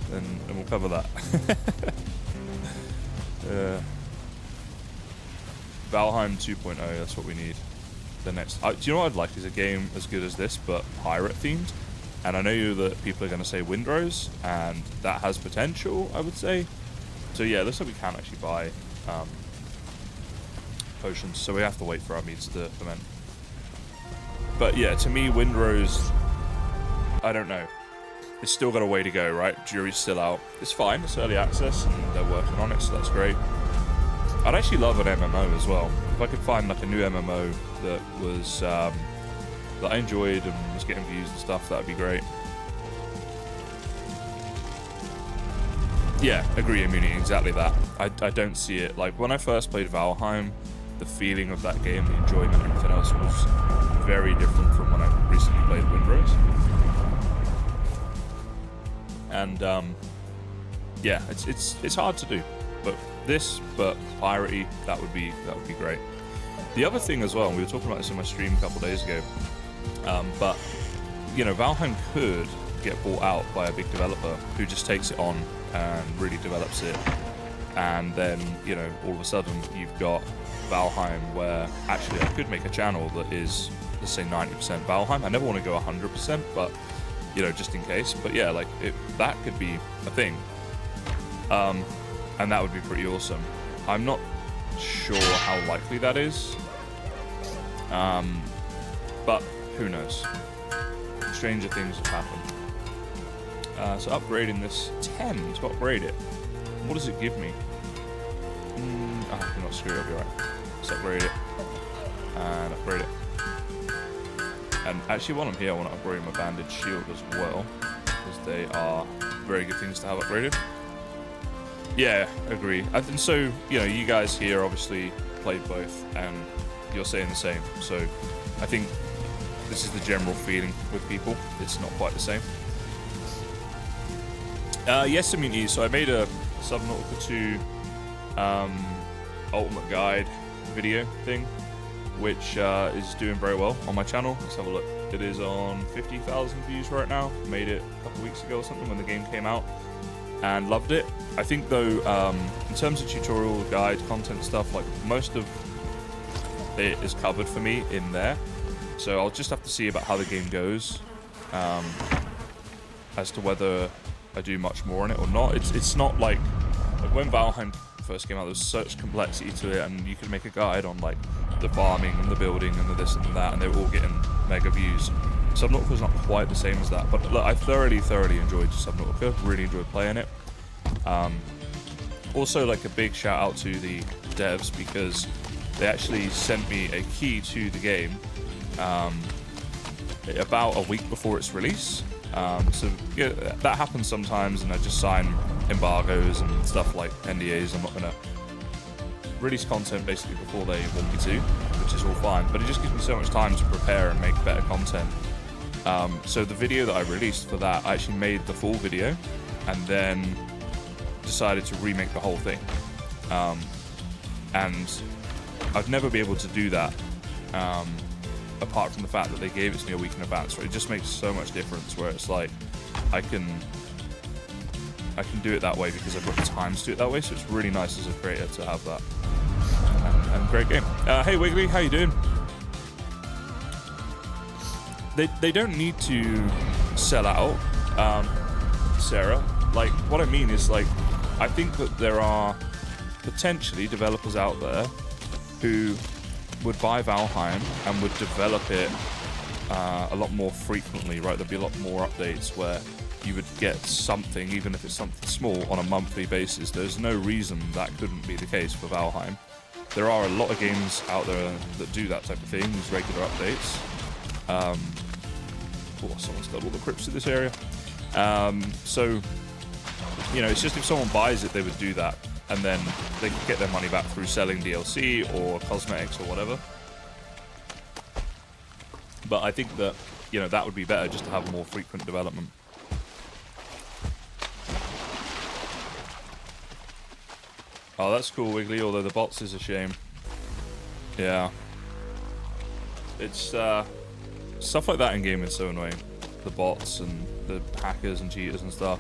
then we'll cover that. Valheim 2.0, that's what we need. The next, do you know what I'd like is a game as good as this, but pirate themed. And I know that people are going to say Windrose, and that has potential, I would say. So yeah, it looks like we can actually buy potions, so we have to wait for our meats to ferment. But yeah, to me, Windrose, I don't know. It's still got a way to go, right? Jury's still out. It's fine, it's early access, and they're working on it, so that's great. I'd actually love an MMO as well. If I could find like a new MMO that was that I enjoyed and was getting views and stuff, that would be great. Yeah, agree, Immunity, exactly that. I don't see it. Like, when I first played Valheim, the feeling of that game, the enjoyment and everything else was very different from when I recently played Windrose. And yeah, it's hard to do. But piratey, that would be great. The other thing as well, and we were talking about this in my stream a couple days ago, but you know, Valheim could get bought out by a big developer who just takes it on and really develops it, and then, you know, all of a sudden you've got Valheim, where actually I could make a channel that is, let's say, 90% Valheim. I never want to go 100%, but you know, just in case. But yeah, like that could be a thing. And that would be pretty awesome. I'm not sure how likely that is, but who knows? Stranger things have happened. So upgrading this 10 to upgrade it. What does it give me? You're not screwed up, you're right. Let's upgrade it and upgrade it. And actually, while I'm here, I want to upgrade my bandage shield as well, because they are very good things to have upgraded. Yeah, agree. And so, you know, you guys here obviously played both, and you're saying the same. So I think this is the general feeling with people. It's not quite the same. Yes, Immunity. So I made a Subnautica 2 Ultimate Guide video thing, which is doing very well on my channel. Let's have a look. It is on 50,000 views right now. Made it a couple weeks ago or something when the game came out, and loved it. I think though, in terms of tutorial, guide, content stuff, like most of it is covered for me in there. So I'll just have to see about how the game goes, as to whether I do much more on it or not. It's not like when Valheim first came out, there was such complexity to it, and you could make a guide on like the farming and the building and the this and that, and they were all getting mega views. Subnautica's not quite the same as that, but look, I thoroughly enjoyed Subnautica. Really enjoyed playing it. Also, like, a big shout out to the devs, because they actually sent me a key to the game about a week before its release. So yeah, that happens sometimes, and I just sign embargoes and stuff like NDAs. I'm not going to release content basically before they want me to, which is all fine, but it just gives me so much time to prepare and make better content. So the video that I released for that, I actually made the full video and then decided to remake the whole thing. And I'd never be able to do that apart from the fact that they gave it to me a week in advance. Right? It just makes so much difference where it's like I can do it that way because I've got the time to do it that way. So it's really nice as a creator to have that. And great game. Hey Wiggly, how you doing? They don't need to sell out, Sarah. Like, what I mean is, like, I think that there are potentially developers out there who would buy Valheim and would develop it a lot more frequently, right? There'd be a lot more updates where you would get something, even if it's something small, on a monthly basis. There's no reason that couldn't be the case for Valheim. There are a lot of games out there that do that type of thing, these regular updates. Oh, someone's got all the crypts in this area. So, you know, it's just if someone buys it, they would do that. And then they could get their money back through selling DLC or cosmetics or whatever. But I think that, you know, that would be better just to have more frequent development. Oh, that's cool, Wiggly, although the bots is a shame. Yeah. It's, stuff like that in game is so annoying. The bots and the hackers and cheaters and stuff.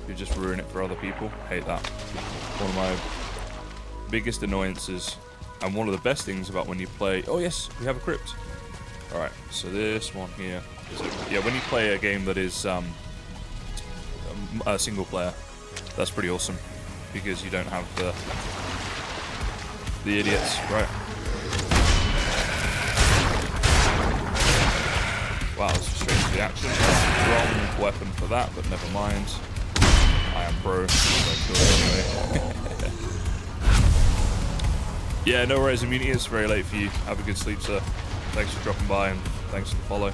You just ruin it for other people. Hate that. One of my biggest annoyances, and one of the best things about when you play... Oh yes, we have a crypt. Alright, so this one here is yeah, when you play a game that is a single player, that's pretty awesome. Because you don't have the idiots, right? Wow, it's straight to the action. Wrong weapon for that, but never mind. I am pro, so anyway. Yeah, no worries, immunity. It's very late for you. Have a good sleep, sir. Thanks for dropping by and thanks for the follow.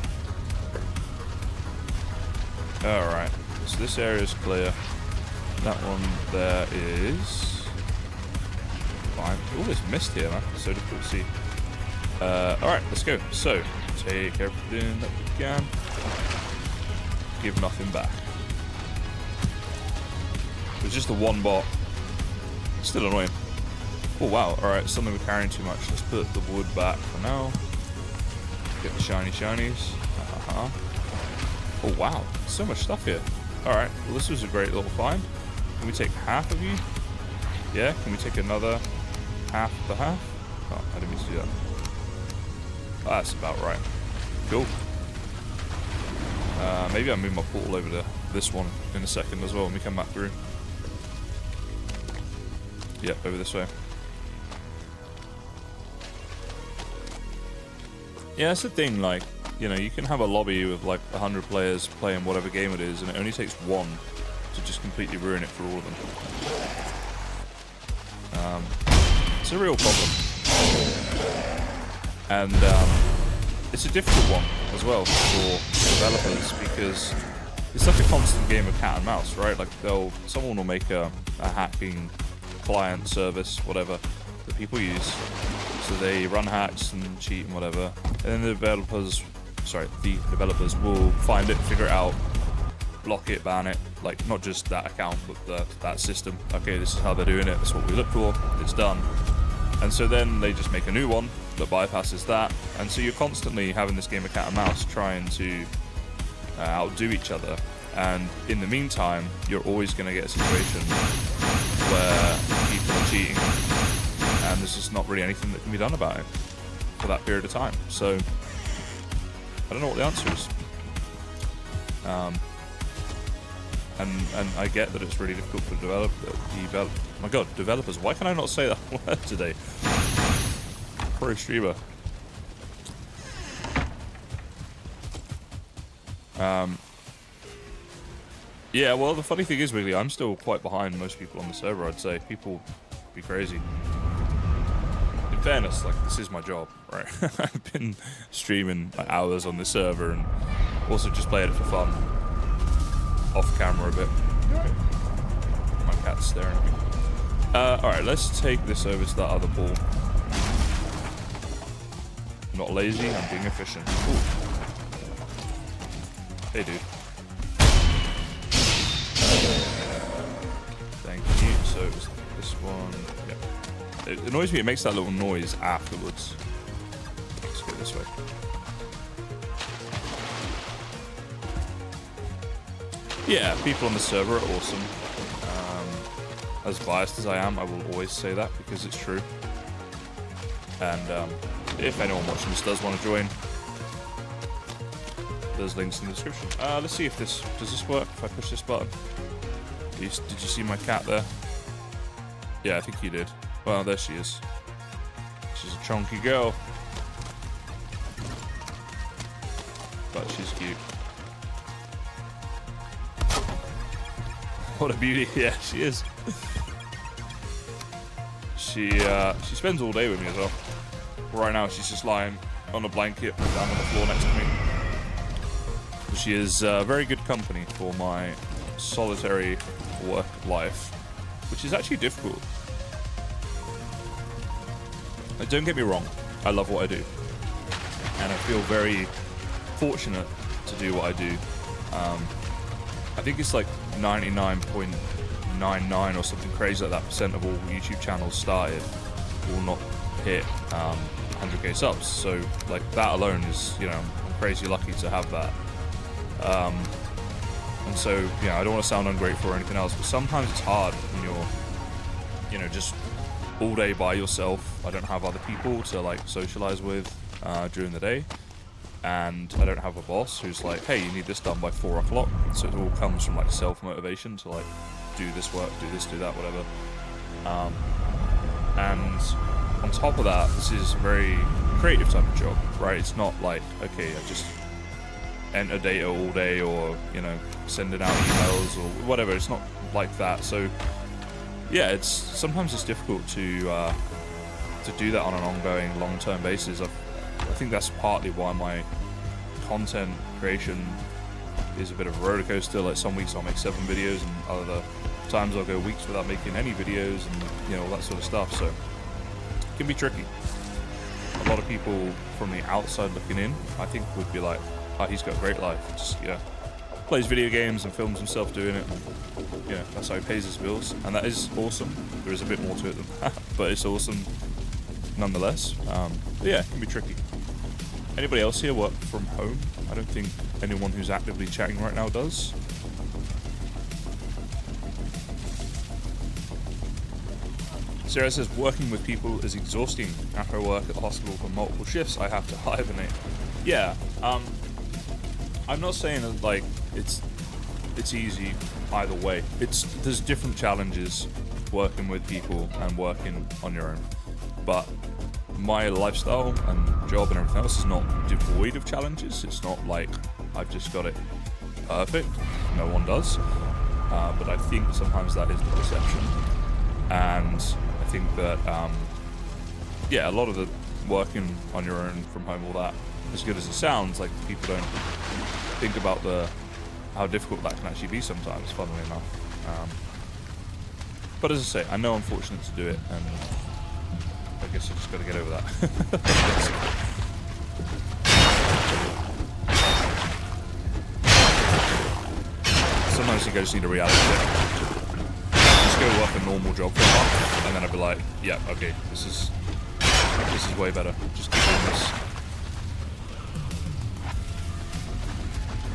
Alright, so this area is clear. That one there is fine. All this mist here, man. So difficult to see. Alright, let's go. So, take everything that we can. Give nothing back. It's just the one bot. Still annoying. Oh wow, alright, something we're carrying too much. Let's put the wood back for now. Get the shiny shinies. Oh wow, so much stuff here. Alright, well this was a great little find. Can we take half of you? Yeah, can we take another half of the half? Oh, I didn't mean to do that. Oh, that's about right. Cool. Maybe I'll move my portal over to this one in a second as well when we come back through. Yep, over this way. Yeah, that's the thing, like, you know, you can have a lobby with like 100 players playing whatever game it is, and it only takes one to just completely ruin it for all of them. It's a real problem. And it's a difficult one as well for developers because it's like a constant game of cat and mouse, right? Like someone will make a hacking client service, whatever, that people use. So they run hacks and cheat and whatever. And then the developers will find it, figure it out, block it, ban it. Like, not just that account, but that system. Okay, this is how they're doing it. That's what we look for. It's done. And so then they just make a new one that bypasses that. And so you're constantly having this game of cat and mouse trying to outdo each other. And in the meantime, you're always going to get a situation where people are cheating. And there's just not really anything that can be done about it for that period of time. So, I don't know what the answer is. And I get that it's really difficult to develop. Oh my god, developers. Why can I not say that word today? Pro streamer. Yeah, well, the funny thing is, Wiggly, I'm still quite behind most people on the server, I'd say. People be crazy. In fairness, like, this is my job, right? I've been streaming like, hours on this server and also just playing it for fun. Off camera a bit. My cat's staring at me. Alright, let's take this over to that other ball. I'm not lazy, I'm being efficient. Ooh. Hey, dude. Thank you. So This one, yeah. It annoys me, it makes that little noise afterwards. Let's go this way. Yeah, people on the server are awesome. As biased as I am, I will always say that because it's true. And if anyone watching this does want to join, there's links in the description. Let's see if does this work if I push this button. Did you see my cat there? Yeah, I think you did. Well, there she is. She's a chunky girl. But she's cute. What a beauty. Yeah, she is. She spends all day with me as well. Right now, she's just lying on a blanket down on the floor next to me. She is very good company for my solitary work life, which is actually difficult. Don't get me wrong, I love what I do, and I feel very fortunate to do what I do. I think it's like 99.99 or something crazy like that % of all YouTube channels started will not hit 100k subs. So like that alone is, you know, I'm crazy lucky to have that. And so, yeah, I don't want to sound ungrateful or anything else, but sometimes it's hard when you're, you know, just all day by yourself. I don't have other people to like socialize with during the day, and I don't have a boss who's like, hey, you need this done by 4 o'clock. So it all comes from like self-motivation to like do this work, do this, do that, whatever. And on top of that, this is a very creative type of job, right? It's not like, okay, I just enter data all day, or, you know, sending out emails or whatever. It's not like that. So yeah, sometimes it's difficult to do that on an ongoing, long-term basis. I think that's partly why my content creation is a bit of a roller coaster. Like some weeks I'll make 7 videos, and other times I'll go weeks without making any videos, and you know, all that sort of stuff. So it can be tricky. A lot of people from the outside looking in, I think, would be like, oh, he's got a great life. Just, you know, plays video games and films himself doing it. And, you know, that's how he pays his bills, and that is awesome. There is a bit more to it than that, but it's awesome nonetheless. But yeah, it can be tricky. Anybody else here work from home? I don't think anyone who's actively chatting right now does. Sarah says, working with people is exhausting. After I work at the hospital for multiple shifts, I have to hibernate. Yeah, I'm not saying that like it's easy either way. There's different challenges working with people and working on your own. But my lifestyle and job and everything else is not devoid of challenges. It's not like I've just got it perfect. No one does. But I think sometimes that is the perception. And I think that, yeah, a lot of the working on your own from home, all that, as good as it sounds, like people don't think about how difficult that can actually be sometimes, funnily enough. But as I say, I know I'm fortunate to do it, and I guess I just got to get over that. Sometimes I think I just need a reality check. Just go work a normal job for a month, and then I'd be like, yeah, okay, this is way better. Just keep doing this.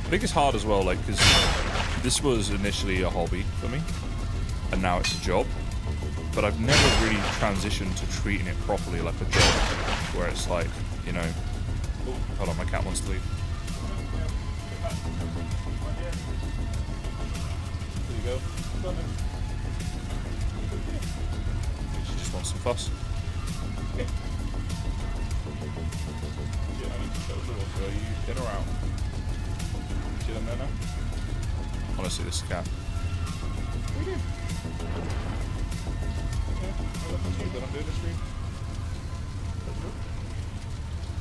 I think it's hard as well, like, because this was initially a hobby for me, and now it's a job. But I've never really transitioned to treating it properly like a job, where it's like, you know, oh, hold on, my cat wants to leave. There you go. She just wants some fuss. Okay. Yeah, I need to shut the door. So are you in or out? Chill in there now? Honestly, this cat. What are you doing? That I'm doing the stream.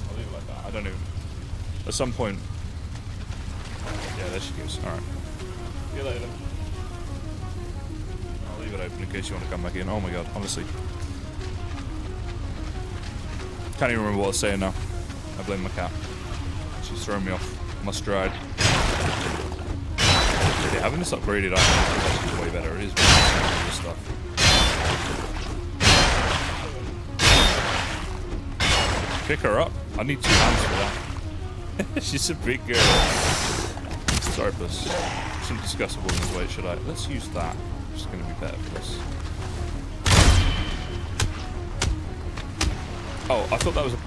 I'll leave it like that. I don't even. At some point. Yeah, there she goes. Alright. See you later. I'll leave it open in case you want to come back in. Oh my god, honestly. Can't even remember what I was saying now. I blame my cat. She's throwing me off my stride. Yeah, having this upgraded item is actually way better. It is really stuff. Pick her up. I need 2 hands for that. She's a big girl. Sorry, Puss. Shouldn't discuss a woman's weight, should I? Let's use that. It's going to be better for this. Oh, I thought that was a...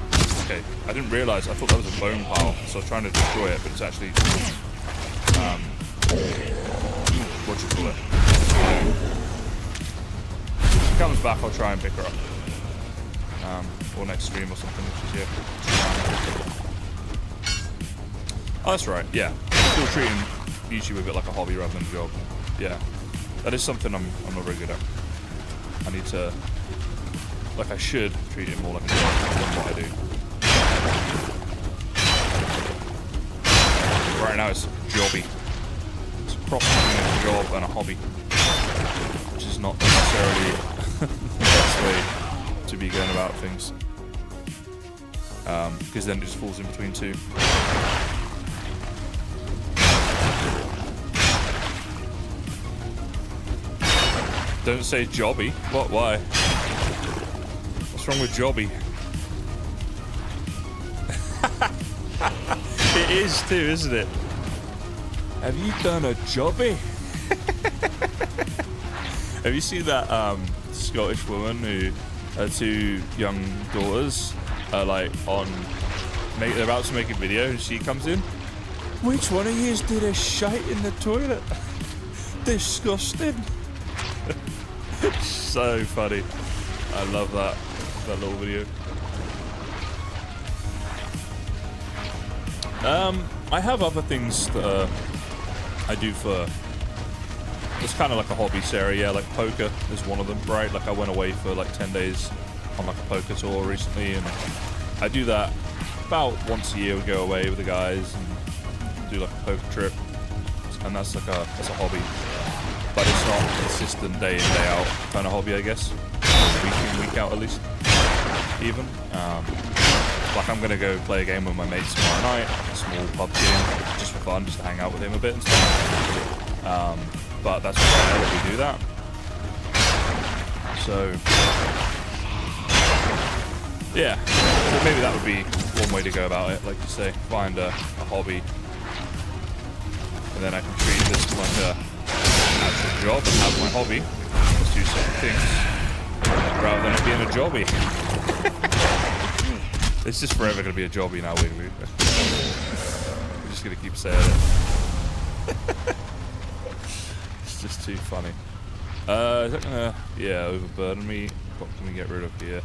Okay, I didn't realise. I thought that was a bone pile, so I was trying to destroy it, but it's actually... what do you call it? If she comes back, I'll try and pick her up. Or next stream or something if she's here. Oh, that's right, yeah. Still treating YouTube a bit like a hobby rather than a job. Yeah. That is something I'm not very good at. I need to... Like, I should treat it more like a job than what I do. Right now, it's a jobby. It's a proper between a job and a hobby. Which is not necessarily the best way to be going about things. Because then it just falls in between two. Don't say jobby. What? Why? What's wrong with jobby? It is too, isn't it? Have you done a jobby? Have you seen that Scottish woman who her 2 young daughters are like they're about to make a video and she comes in? Which one of yous did a shite in the toilet? Disgusting. So funny. I love that little video. I have other things that I do for... It's kind of like a hobby, Sarah, yeah, like poker is one of them, right? Like I went away for like 10 days on like a poker tour recently, and I do that about once a year. We go away with the guys and do like a poker trip, and that's a hobby. But it's not consistent day in, day out kind of hobby, I guess. Week in, week out at least, even. Like I'm gonna go play a game with my mates tomorrow night, a small pub game, just for fun, just to hang out with him a bit and stuff. But that's rare that we do that. So, yeah, so maybe that would be one way to go about it, like you say, find a hobby, and then I can treat this like a actual job and have my hobby. Let's do certain things, rather than it being a jobby. It's just forever going to be a jobby now, we're just going to keep saying it. It's just too funny. Is that going to, overburden me? What can we get rid of here?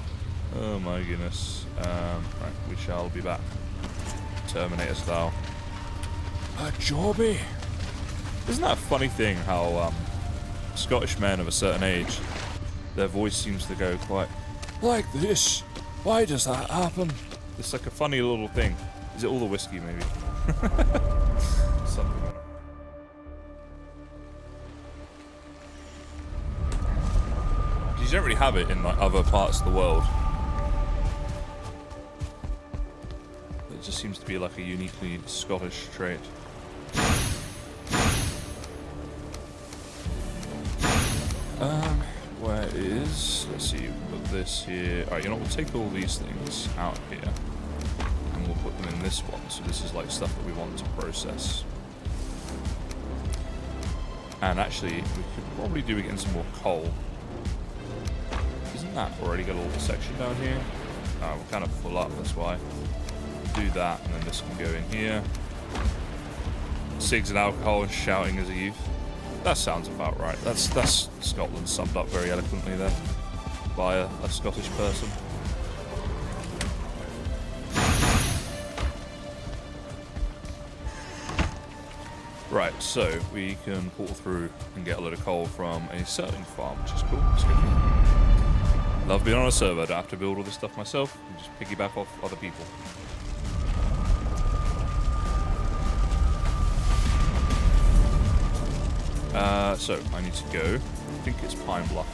Oh my goodness. Right, we shall be back. Terminator style. A jobby! Isn't that a funny thing how Scottish men of a certain age, their voice seems to go quite like this? Why does that happen? It's like a funny little thing. Is it all the whiskey, maybe? Something. You don't really have it in like other parts of the world. It just seems to be like a uniquely Scottish trait. Where is... Let's see, put this here. Alright, you know what, we'll take all these things out here. And we'll put them in this one. So this is like stuff that we want to process. And actually, we could probably do again some more coal. Isn't that already got a little section down here? We're kind of full up, that's why. Do that, and then this can go in here. Cigs and alcohol and shouting as a youth. That sounds about right. That's Scotland summed up very eloquently there by a Scottish person. Right, so we can pull through and get a load of coal from a Surtling farm, which is cool. It's good. Love being on a server. I don't have to build all this stuff myself. I just piggyback off other people. So I need to go. I think it's Pine Bluff,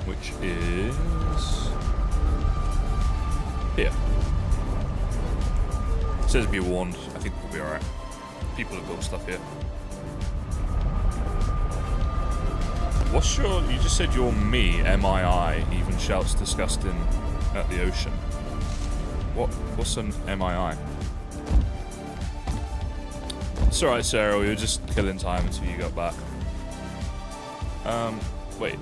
which is here. It says be warned. I think we'll be alright. People have built stuff here. What's your... You just said you're me, M-I-I, even shouts disgusting at the ocean. What's an MII? It's alright, Sarah. We were just killing time until you got back. Wait.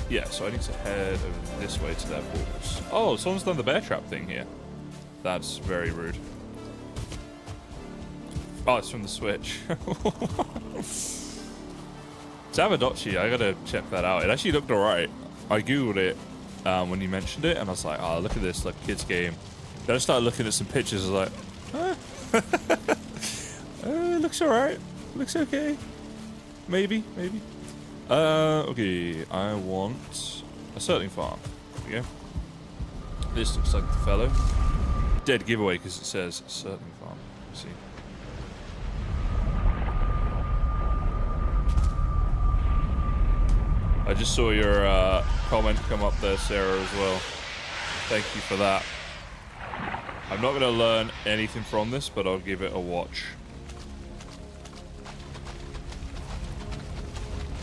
Yeah, so I need to head over this way to their portals. Oh, someone's done the bear trap thing here. That's very rude. Oh, it's from the Switch. Tamagotchi, I gotta check that out. It actually looked alright. I googled it when you mentioned it, and I was like, oh, look at this, like, kids game. Then I started looking at some pictures, I was like, it looks alright. Looks okay. Maybe. Okay, I want a Surtling farm. There we go. This looks like the fellow. Dead giveaway because it says Surtling farm. Let's see. I just saw your comment come up there, Sarah, as well. Thank you for that. I'm not going to learn anything from this, but I'll give it a watch.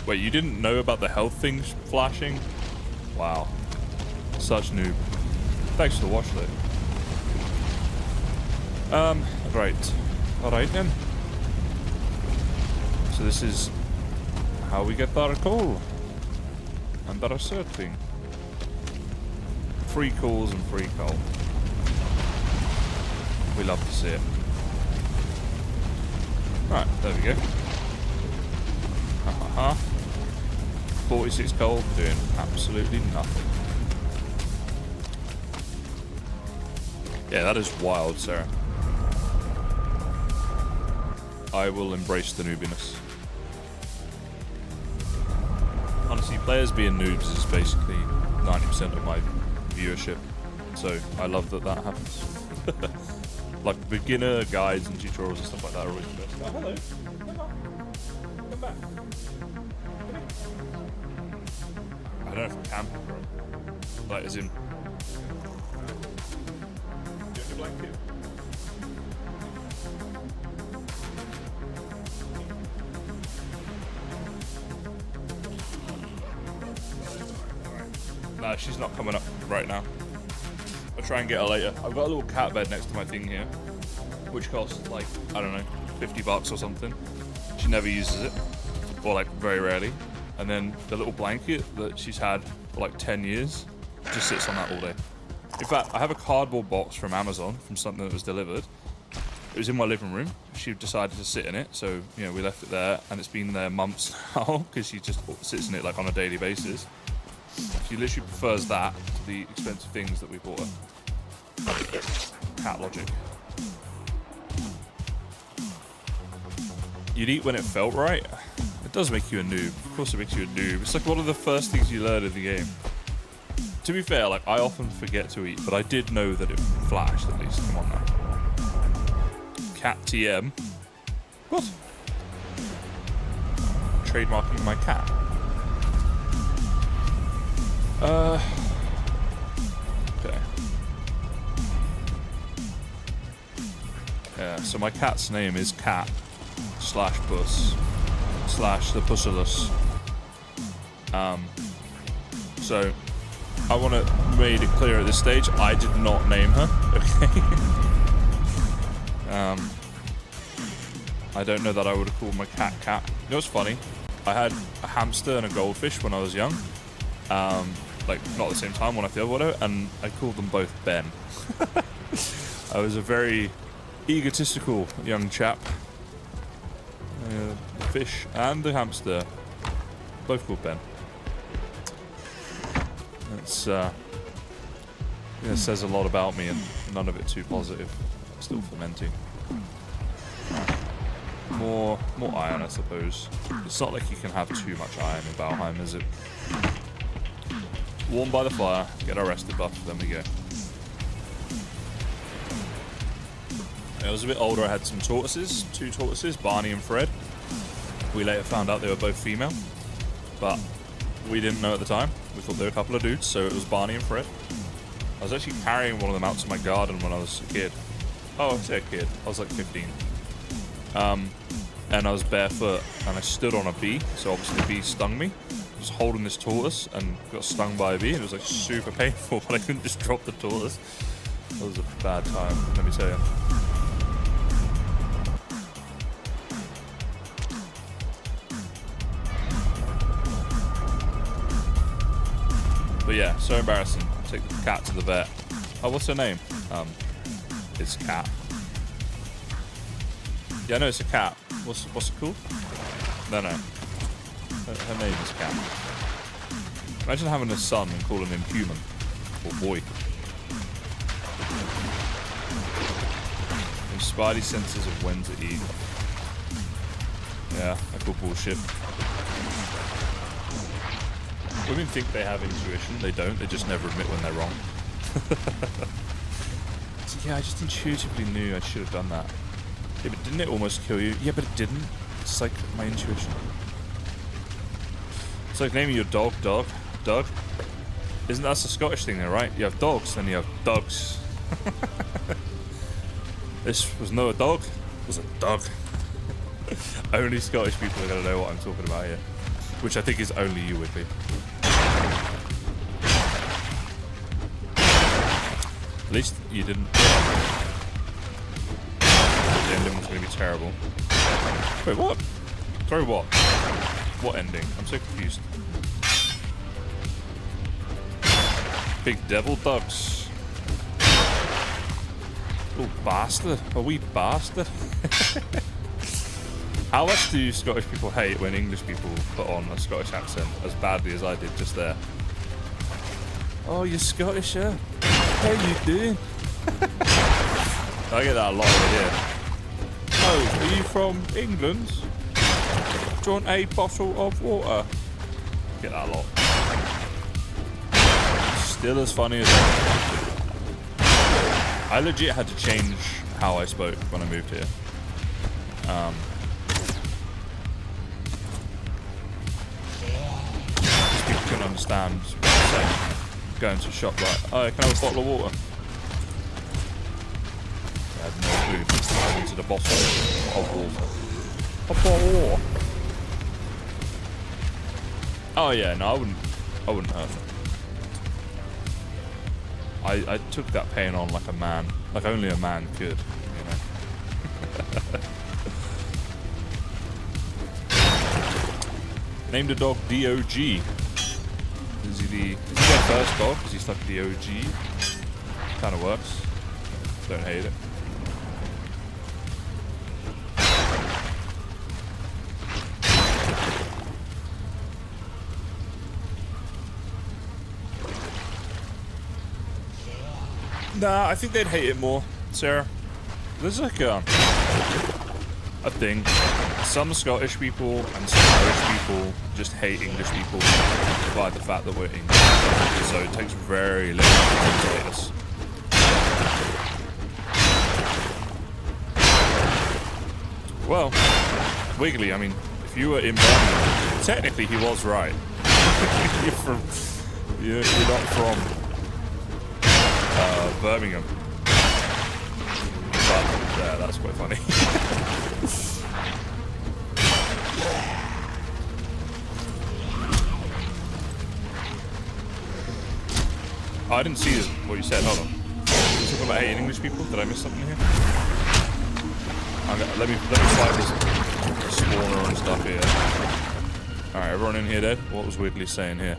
Wait, you didn't know about the health things flashing? Wow. Such noob. Thanks for the watch, though. Right. Alright, then. So this is how we get our coal. And our Surtling. Free calls and free coal. We love to see it. Right, there we go. Ha ha ha. 46 coal doing absolutely nothing. Yeah, that is wild, Sarah. I will embrace the noobiness. Honestly, players being noobs is basically 90% of my viewership. So I love that that happens. Like beginner guides and tutorials and stuff like that are always the best. Oh, hello. Come back. I don't know if I'm camping, bro. Like, as in... Do you have a blanket? No, she's not coming up right now. I'll try and get her later. I've got a little cat bed next to my thing here, which costs like, I don't know, $50 or something. She never uses it, or like very rarely. And then the little blanket that she's had for like 10 years just sits on that all day. In fact, I have a cardboard box from Amazon from something that was delivered. It was in my living room. She decided to sit in it, so you know we left it there, and it's been there months now because she just sits in it like on a daily basis. She literally prefers that to the expensive things that we bought her. Cat logic. You'd eat when it felt right. It does make you a noob. Of course it makes you a noob. It's like one of the first things you learn in the game. To be fair, like I often forget to eat, but I did know that it flashed at least. Come on now. Cat TM. What? Trademarking my cat. Okay. Yeah, so my cat's name is Cat / Bus / the Pussilus. So I want to make it clear at this stage, I did not name her, okay? I don't know that I would have called my cat Cat. You know what's funny? I had a hamster and a goldfish when I was young. Like, not at the same time, one after the other, and I called them both Ben. I was a very egotistical young chap. The fish and the hamster, both called Ben. It's, it says a lot about me, and none of it too positive. Still fermenting. More iron, I suppose. It's not like you can have too much iron in Valheim, is it? Warm by the fire, get our rested buff, then we go. When I was a bit older, I had some tortoises, 2 tortoises, Barney and Fred. We later found out they were both female, but we didn't know at the time. We thought they were a couple of dudes, so it was Barney and Fred. I was actually carrying one of them out to my garden when I was a kid. Oh, I say a kid, I was like 15. And I was barefoot, and I stood on a bee, so obviously the bee stung me. I was holding this tortoise and got stung by a bee, and it was like super painful, but I couldn't just drop the tortoise. That was a bad time, let me tell you. But yeah, so embarrassing. Take the cat to the vet. Oh, what's her name? It's Cat. Yeah, I know it's a cat. What's it called? No. Her name is Cat. Imagine having a son and calling him human. Or boy. And spidey senses of when to eat. Yeah, I call bullshit. Women think they have intuition. They don't. They just never admit when they're wrong. So yeah, I just intuitively knew I should have done that. Yeah, but didn't it almost kill you? Yeah, but it didn't. It's like my intuition. It's like naming your dog Doug. Isn't that a Scottish thing though, right? You have dogs, then you have dogs. This was not a dog. It was a dog. Only Scottish people are going to know what I'm talking about here. Which I think is only you, Whitley. At least you didn't. The ending was going to be terrible. Wait, what? Sorry, what? What ending? I'm so confused. Big devil ducks. Oh, bastard. A wee bastard. How much do Scottish people hate when English people put on a Scottish accent as badly as I did just there? Oh, you're Scottish, yeah? How you doing? I get that a lot over here. Oh, are you from England? Do you want a bottle of water? Get that a lot. Still as funny as ever. I legit had to change how I spoke when I moved here. Because people couldn't understand what I'm saying. Going to a shop like, oh, can I have a bottle of water? I had no clue. I wanted a bottle of water. A bottle of water. Oh yeah, no, I wouldn't hurt them. I took that pain on like a man, like only a man could, you know. Named a dog DOG. Is he their first dog? Because he's like DOG. Kind of works. Don't hate it. Nah, I think they'd hate it more, Sarah. There's like a thing. Some Scottish people and some Irish people just hate English people by the fact that we're English. So it takes very little to hate us. Well, Wiggly, I mean, if you were in Birmingham, technically he was right. You're not from Birmingham. But yeah, that's quite funny. Oh, I didn't see what you said. Hold on. You talking about hating English people? Did I miss something here? Let me slide this spawner and stuff here. Alright, everyone in here dead? What was Wiggly saying here?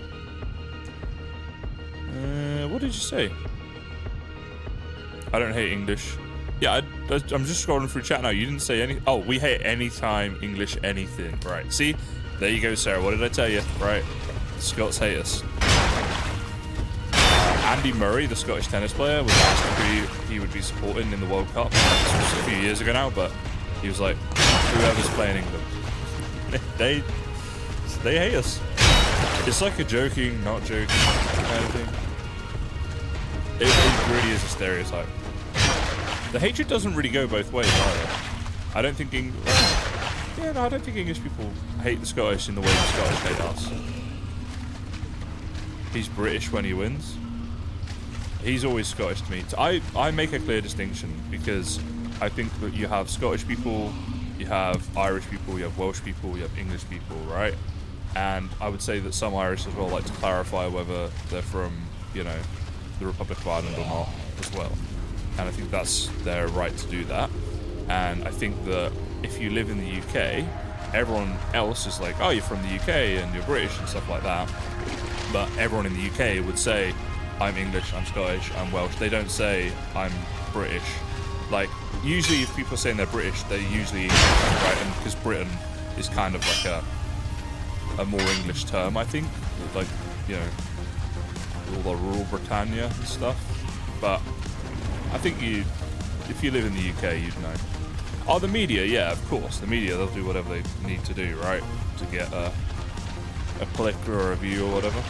What did you say? I don't hate English. Yeah, I'm just scrolling through chat now. You didn't say any. Oh, we hate anytime English anything. Right. See? There you go, Sarah. What did I tell you? Right. Scots hate us. Andy Murray, the Scottish tennis player, was asked who he would be supporting in the World Cup. This was a few years ago now, but he was like, whoever's playing England. They hate us. It's like a joking, not joking kind of thing. It really is a stereotype. The hatred doesn't really go both ways either. I don't think I don't think English people hate the Scottish in the way the Scottish hate us. He's British when he wins. He's always Scottish to me. I make a clear distinction because I think that you have Scottish people, you have Irish people, you have Welsh people, you have English people, right? And I would say that some Irish as well like to clarify whether they're from, you know, the Republic of Ireland or not as well. and I think that's their right to do that. And I think that if you live in the UK, everyone else is like, oh, you're from the UK and you're British and stuff like that. But everyone in the UK would say, I'm English, I'm Scottish, I'm Welsh. They don't say, I'm British. Like, usually if people are saying they're British, they're usually English, right? And because Britain is kind of like a more English term, I think. Like, you know, all the rural Britannia and stuff. But I think if you live in the UK, you'd know. Oh, the media, yeah, of course. The media, they'll do whatever they need to do, right? To get a click or a view or whatever.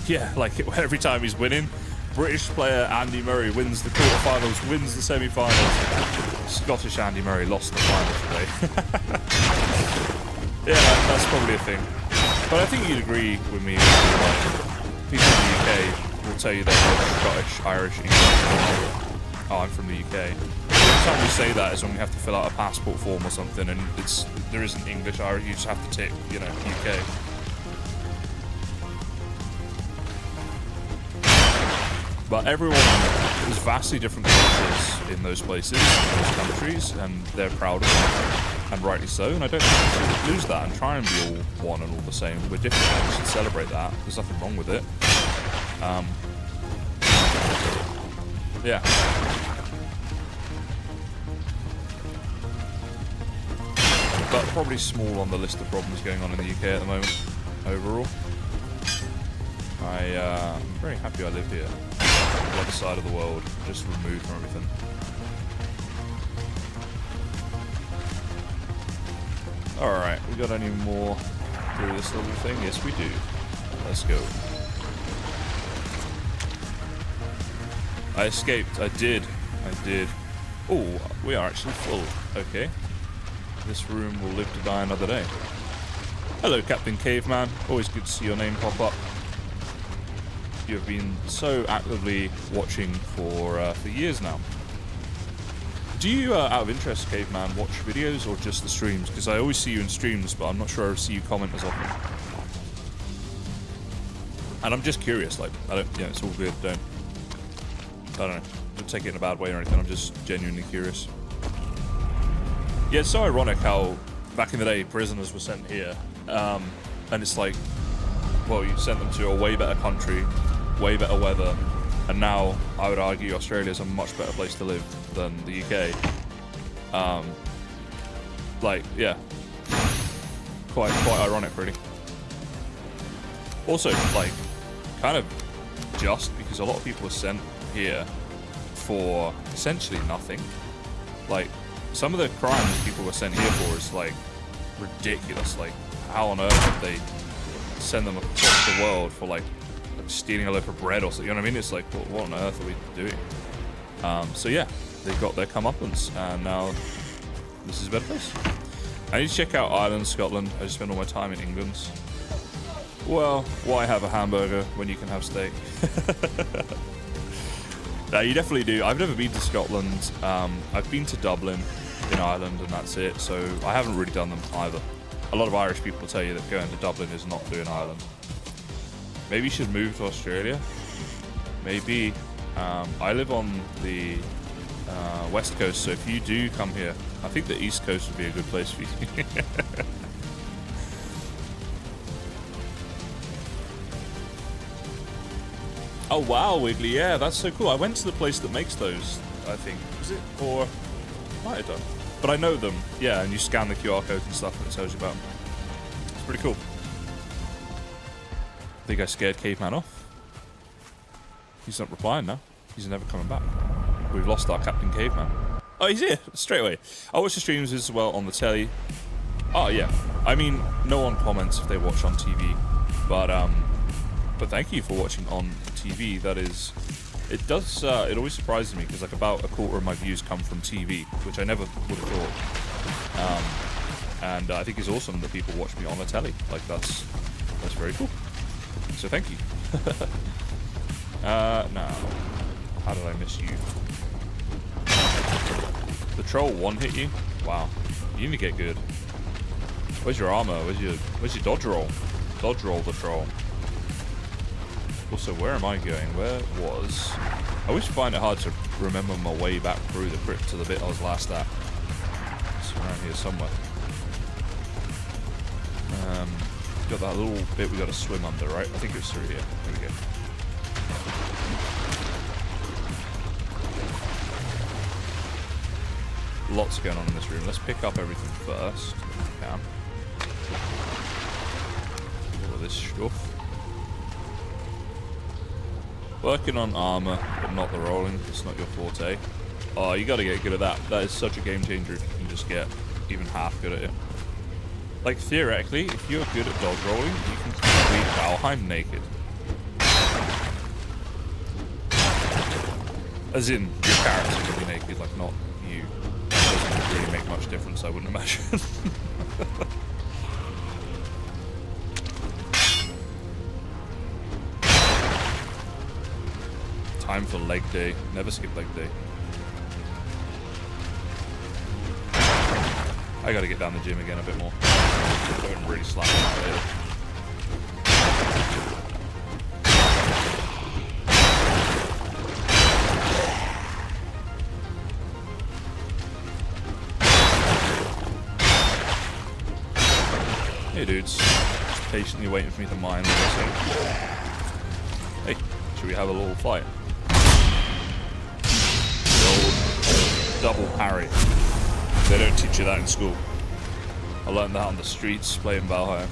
Yeah, like every time he's winning, British player Andy Murray wins the quarterfinals, wins the semi-finals. Scottish Andy Murray lost the finals today. Yeah, that's probably a thing. But I think you'd agree with me. Like, people in the UK will tell you they're Scottish, Irish, English. Oh, I'm from the UK. Every time we say that is when we have to fill out a passport form or something, and there isn't English, Irish. You just have to tick, you know, UK. But everyone, there's vastly different cultures in those places, in those countries, and they're proud of it, and rightly so. And I don't think we should lose that and try and be all one and all the same. We're different, and we should celebrate that. There's nothing wrong with it. Yeah. But probably small on the list of problems going on in the UK at the moment, overall. I'm very happy I live here. The other side of the world, just removed from everything. Alright, we got any more through this little thing? Yes, we do. Let's go. I escaped. I did. Oh, we are actually full. Okay. This room will live to die another day. Hello, Captain Caveman. Always good to see your name pop up. You have been so actively watching for years now. Do you, out of interest, Caveman, watch videos or just the streams? Because I always see you in streams, but I'm not sure I see you comment as often. And I'm just curious, like, it's all good, I don't know, don't take it in a bad way or anything, I'm just genuinely curious. Yeah, it's so ironic how, back in the day, prisoners were sent here, and it's like, well, you sent them to a way better country, way better weather, and now I would argue Australia is a much better place to live than the UK. Like, yeah, quite ironic, really. Also, like, kind of just because a lot of people were sent here for essentially nothing. Like, some of the crimes people were sent here for is like ridiculous. Like, how on earth did they send them across the world for like stealing a loaf of bread or something? You know what I mean? It's like, what on earth are we doing? So yeah, they got their comeuppance, and now this is a better place. I need to check out Ireland, Scotland. I just spend all my time in England. Well, why have a hamburger when you can have steak? No, you definitely do. I've never been to Scotland. I've been to Dublin in Ireland, and that's it. So I haven't really done them either. A lot of Irish people tell you that going to Dublin is not doing Ireland. Maybe you should move to Australia. Maybe. I live on the west coast, so if you do come here, I think the east coast would be a good place for you. Oh wow, Wiggly, yeah, that's so cool. I went to the place that makes those, I think. Was it? Or might have done. But I know them, yeah, and you scan the QR code and stuff and it tells you about them. It's pretty cool. I think I scared Caveman off. He's not replying now. He's never coming back. We've lost our Captain Caveman. Oh, he's here, straight away. I watch the streams as well on the telly. Oh, yeah. I mean, no one comments if they watch on TV, but thank you for watching on TV. That is, it does, it always surprises me because like about a quarter of my views come from TV, which I never would have thought. And I think it's awesome that people watch me on the telly. Like that's very cool. So thank you. Now, how did I miss you? The troll one-hit you? Wow, you need to get good. Where's your armor? Where's your dodge roll? Dodge roll the troll. Also, where am I going? Where was... I always find it hard to remember my way back through the crypt to the bit I was last at. It's around here somewhere. Got that little bit we got to swim under, right? I think it's through here. There we go. Lots going on in this room. Let's pick up everything first, if we can. All of this stuff. Working on armor, but not the rolling. It's not your forte. Oh, you gotta get good at that. That is such a game changer if you can just get even half good at it. Like, theoretically, if you're good at dog rolling, you can complete Valheim naked. As in, your character can be naked, like, not you. It doesn't really make much difference, I wouldn't imagine. Time for leg day. Never skip leg day. I gotta get down the gym again a bit more. Don't really slap it later. Hey dudes, just patiently waiting for me to mine. Hey, should we have a little fight? The old double parry. They don't teach you that in school. I learned that on the streets playing Valheim.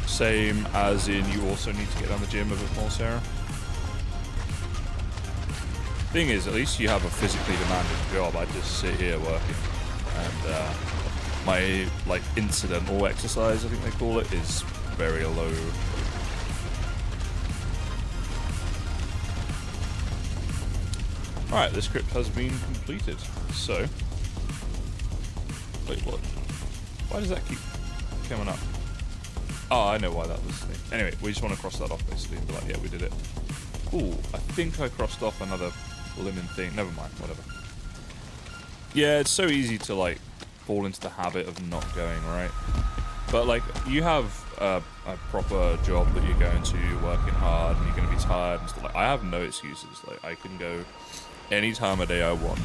Same as in you also need to get down the gym a bit more, Sarah. Thing is, at least you have a physically demanding job. I just sit here working. And my like incidental exercise, I think they call it, is very low. Alright, this crypt has been completed. So, wait, what? Why does that keep coming up? Oh, I know why that was the thing. Anyway, we just want to cross that off basically and be like, yeah, we did it. Ooh, I think I crossed off another lemon thing. Never mind, whatever. Yeah, it's so easy to like fall into the habit of not going, right? But like, you have a proper job that you're going to, you're working hard, and you're going to be tired and stuff. Like, I have no excuses. Like, I can go any time of day I want.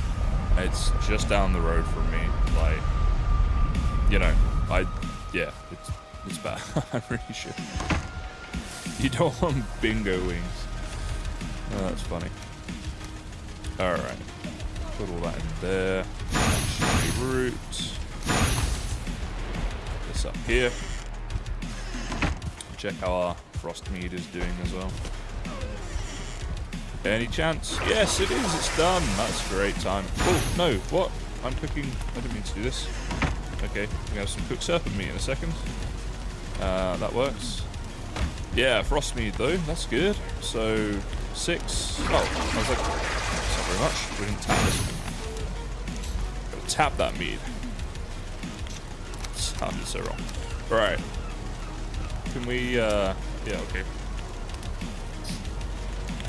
It's just down the road from me. Like, you know, yeah, it's bad. I really should. You don't want bingo wings. Oh, that's funny. Alright. Put all that in there. Root. This up here. Check how our frost mead is doing as well. Any chance? Yes, it is. It's done. That's a great time. Oh, no. What? I'm cooking. I didn't mean to do this. Okay. We have some cooked serpent meat in a second. That works. Yeah, frost mead though. That's good. So, 6. Oh, I was like, that's not very much. We didn't tap this. Gotta tap that mead. Sounded so wrong. Right. Can we, yeah, okay.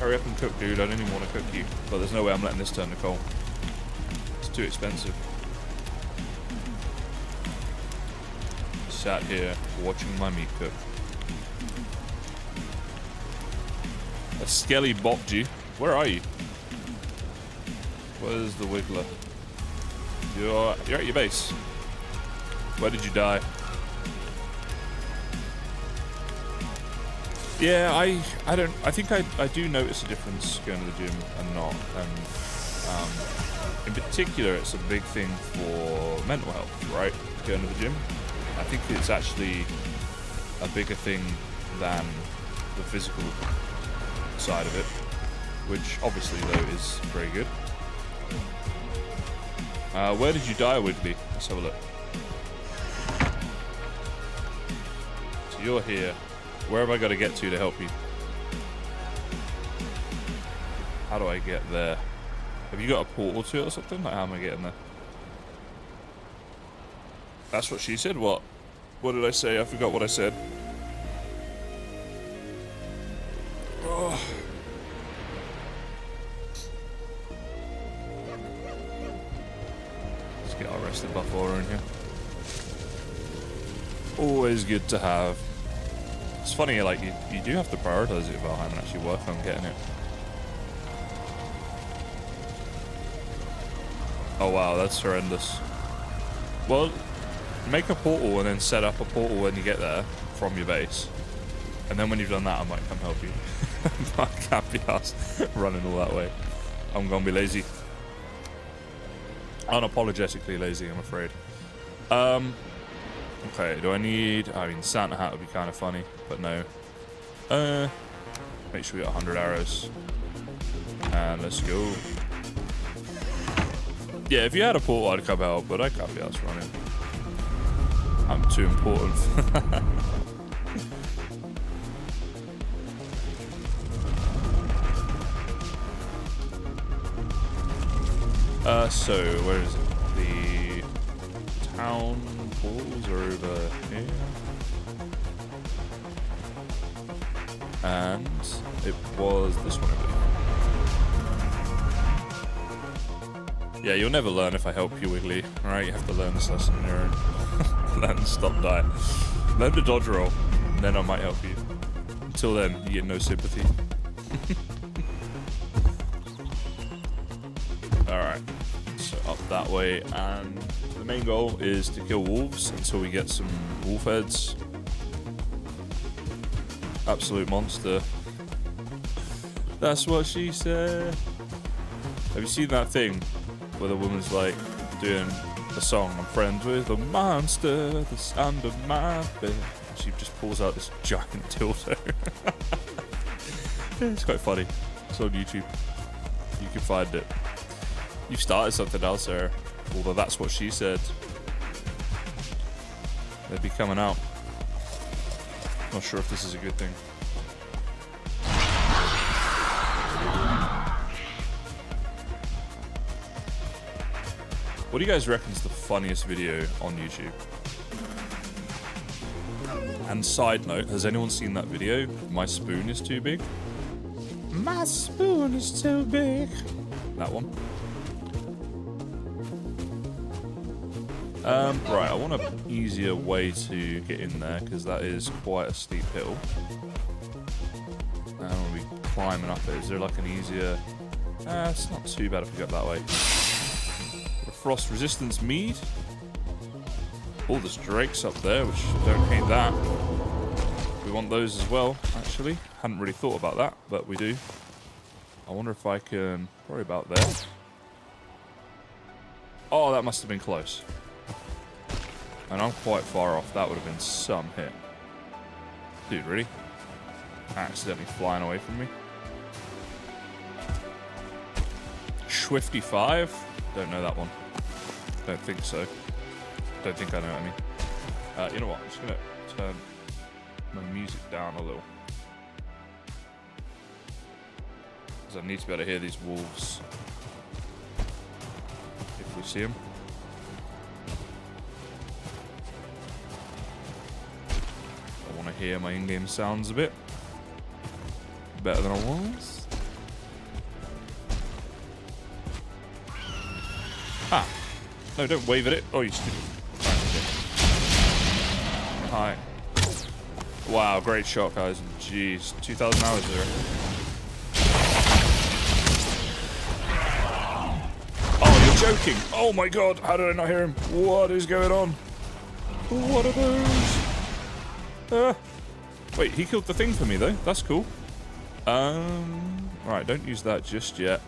Hurry up and cook, dude. I don't even want to cook you. But there's no way I'm letting this turn to coal. It's too expensive. Sat here, watching my meat cook. A skelly bopped you. Where are you? Where's the wiggler? You're at your base. Where did you die? Yeah, I think I do notice a difference going to the gym and not. And in particular, it's a big thing for mental health, right? Going to the gym. I think it's actually a bigger thing than the physical side of it, which obviously though is very good. Where did you die, Wiggly? Let's have a look. So you're here. Where have I got to get to help you? How do I get there? Have you got a portal to it or something? Like, how am I getting there? That's what she said? What? What did I say? I forgot what I said. Oh, acid buff aura in here. Always good to have. It's funny, like, you do have to prioritize it, Valheim, and actually work on getting it. Oh wow, that's horrendous. Well, make a portal and then set up a portal when you get there from your base. And then when you've done that, I might come help you. I can't be asked running all that way. I'm gonna be lazy. Unapologetically lazy, I'm afraid. Okay, do I need... I mean, Santa hat would be kind of funny, but no. Make sure we got 100 arrows. And let's go. Yeah, if you had a portal, I'd come help, but I can't be asked running. I'm too important. So, where is it? The town halls are over here. And it was this one over here. Yeah, you'll never learn if I help you, Wiggly. Alright, you have to learn this lesson on your own. Learn to stop dying. Learn to dodge roll, then I might help you. Until then, you get no sympathy. Alright, so up that way, and the main goal is to kill wolves until we get some wolf heads. Absolute monster. That's what she said. Have you seen that thing where the woman's like doing the song, I'm friends with a monster that's under my bed? And she just pulls out this giant dildo. It's quite funny. It's on YouTube. You can find it. You've started something else there. Although that's what she said. They'd be coming out. Not sure if this is a good thing. What do you guys reckon is the funniest video on YouTube? And side note, has anyone seen that video? My spoon is too big. My spoon is too big. That one. Right, I want an easier way to get in there because that is quite a steep hill. And we'll be climbing up it. Is there like an easier... it's not too bad if we go that way. Frost resistance mead. Oh, there's drakes up there, which don't hate that. We want those as well, actually. Hadn't really thought about that, but we do. I wonder if I can... Probably about there. Oh, that must have been close. And I'm quite far off. That would have been some hit. Dude, really? Accidentally flying away from me. Swifty 5? Don't know that one. Don't think so. Don't think I know what I mean. You know what? I'm just going to turn my music down a little. Because I need to be able to hear these wolves. If we see them. I want to hear my in-game sounds a bit. Better than I was. Ah. No, don't wave at it. Oh, you stupid. Hi. Wow, great shot, guys. Jeez. 2,000 hours there. Oh, you're joking. Oh my god. How did I not hear him? What is going on? What are those? Wait, he killed the thing for me, though. That's cool. Right, don't use that just yet.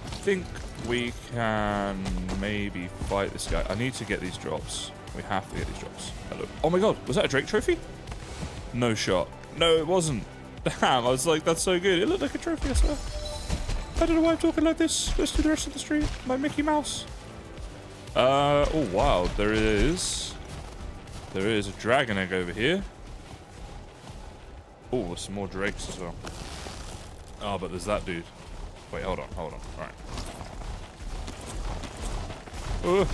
I think we can maybe fight this guy. I need to get these drops. We have to get these drops. Hello. Oh my god, was that a Drake trophy? No shot. No, it wasn't. Damn, I was like, that's so good. It looked like a trophy, I swear. I don't know why I'm talking like this. Let's do the rest of the stream. Like Mickey Mouse. Oh wow, there is a dragon egg over here. Oh, there's some more drakes as well. Oh, but there's that dude. Wait, hold on. Alright. Oh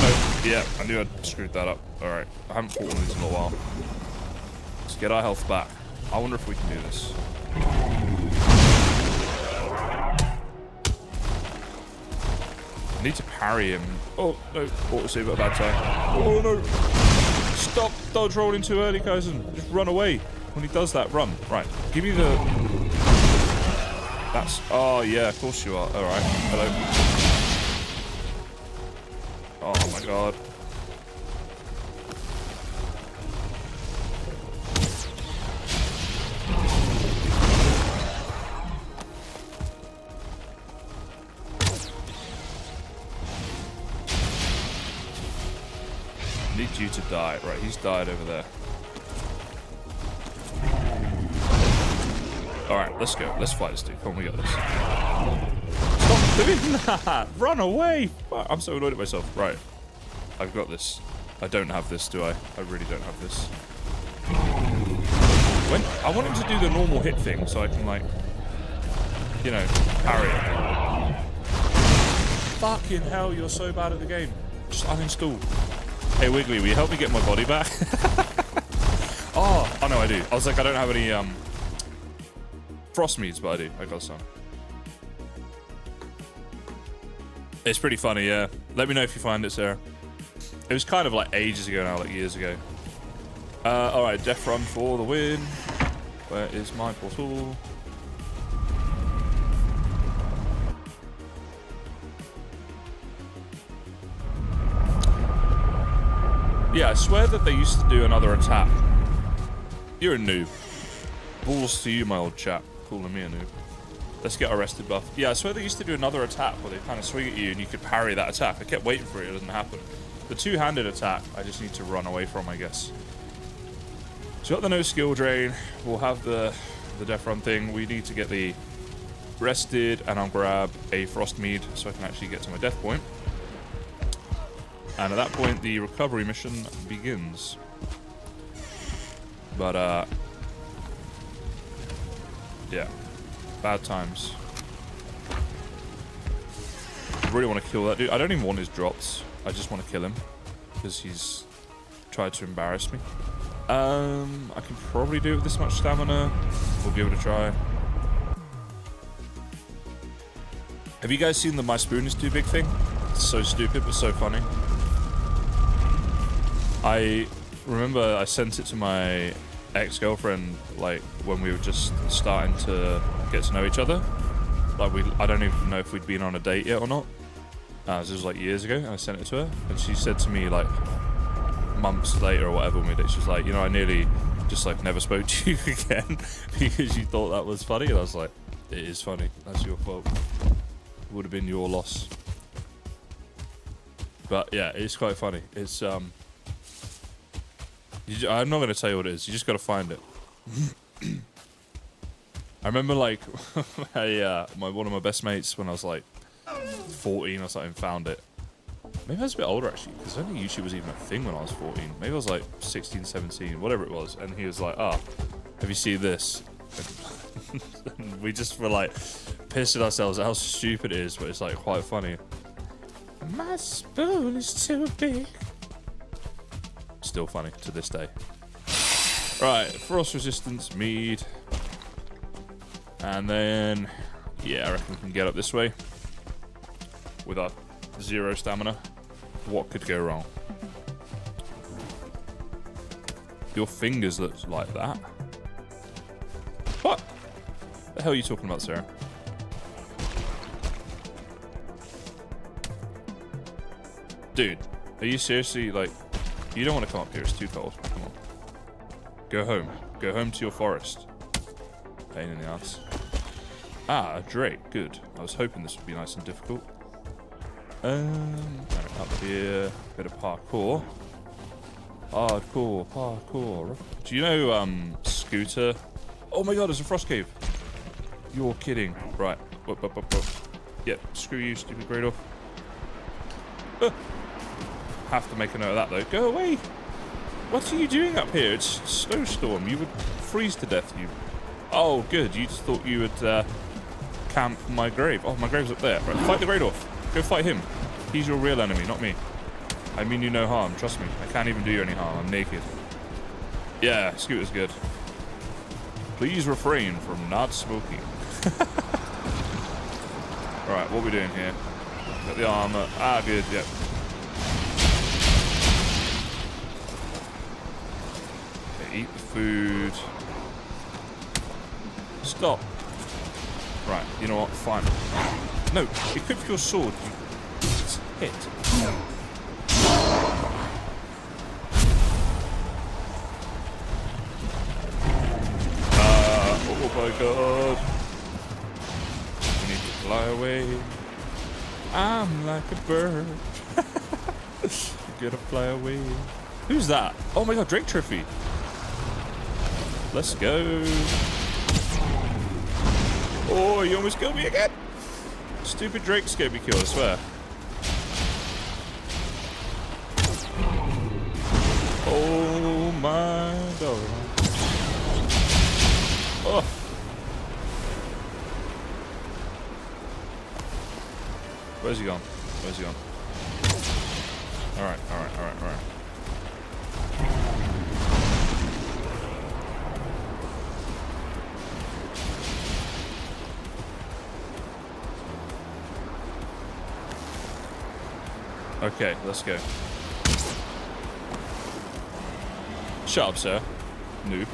no. Yeah, I knew I'd screwed that up. Alright. I haven't fought one of these in a while. Let's get our health back. I wonder if we can do this. I need to parry him. Oh, no. Autosave at a bad time. Oh, no. Stop dodge rolling too early, Kaizen. Just run away. When he does that, run. Right. Give me the... That's... Oh, yeah. Of course you are. All right. Hello. Oh, my God. Need you to die. Right, he's died over there. Alright, let's go. Let's fight this dude. Come on, we got this. Stop doing that! Run away! I'm so annoyed at myself. Right. I've got this. I don't have this, do I? I really don't have this. When I want him to do the normal hit thing so I can, like, you know, parry it. Fucking hell, you're so bad at the game. Just uninstall. Hey Wiggly, will you help me get my body back? Oh no, I do. I was like, I don't have any frost meads, but I do. I got some. It's pretty funny, yeah. Let me know if you find it, Sarah. It was kind of like ages ago now, like years ago. Alright, Death Run for the win. Where is my portal? Yeah, I swear that they used to do another attack. You're a noob. Balls to you, my old chap. Calling me a noob. Let's get arrested buff. Yeah, I swear they used to do another attack where they kind of swing at you and you could parry that attack. I kept waiting for it, it doesn't happen. The two-handed attack, I just need to run away from, I guess. So got the no skill drain. We'll have the Death Run thing. We need to get the rested, and I'll grab a frost mead so I can actually get to my death point. And at that point, the recovery mission begins. But, yeah. Bad times. I really want to kill that dude. I don't even want his drops. I just want to kill him. Because he's tried to embarrass me. I can probably do it with this much stamina. We'll be able to try. Have you guys seen the My Spoon is Too Big thing? It's so stupid, but so funny. I remember I sent it to my ex-girlfriend, like, when we were just starting to get to know each other. Like, I don't even know if we'd been on a date yet or not. This was, like, years ago, and I sent it to her. And she said to me, like, months later or whatever, when we did, she was like, you know, I nearly just, like, never spoke to you again because you thought that was funny. And I was like, it is funny. That's your fault. It would have been your loss. But, yeah, it's quite funny. It's, I'm not going to tell you what it is. You just got to find it. I remember, like, one of my best mates when I was, like, 14 or something found it. Maybe I was a bit older, actually, because I don't think YouTube was even a thing when I was 14. Maybe I was, like, 16, 17, whatever it was. And he was like, have you seen this? And we just were, like, pissing ourselves at how stupid it is, but it's, like, quite funny. My spoon is too big. Still funny to this day. Right, frost resistance mead. And then, yeah, I reckon we can get up this way with our 0 stamina. What could go wrong? Your fingers look like that. What? The hell are you talking about, Sarah? Dude, are you seriously, like, you don't want to come up here, it's too cold. Come on. Go home. Go home to your forest. Pain in the ass. Ah, a Drake. Good. I was hoping this would be nice and difficult. Up here. Bit of parkour. Hardcore, parkour. Do you know, Scooter? Oh my god, there's a frost cave. You're kidding. Right. Up. Yep, screw you, stupid Great Off. Have to make a note of that, though. Go away! What are you doing up here? It's snowstorm. You would freeze to death, you... Oh, good. You just thought you would, camp my grave. Oh, my grave's up there. Right, fight the Great Off. Go fight him. He's your real enemy, not me. I mean you no harm, trust me. I can't even do you any harm. I'm naked. Yeah, Scooter's good. Please refrain from not smoking. Alright, what are we doing here? Got got the armor. Ah, good, yeah. Okay, eat the food. Stop. Right, you know what? Fine. No, equip your sword. It's hit. Oh my god. We need to fly away. I'm like a bird. Gotta fly away. Who's that? Oh my god, Drake Trophy. Let's go. Oh, you almost killed me again. Stupid Drake's gonna be killed, I swear. Oh my god. Oh. Where's he gone? Where's he gone? Alright, alright, alright, alright. Okay, let's go. Shut up, sir. Noob.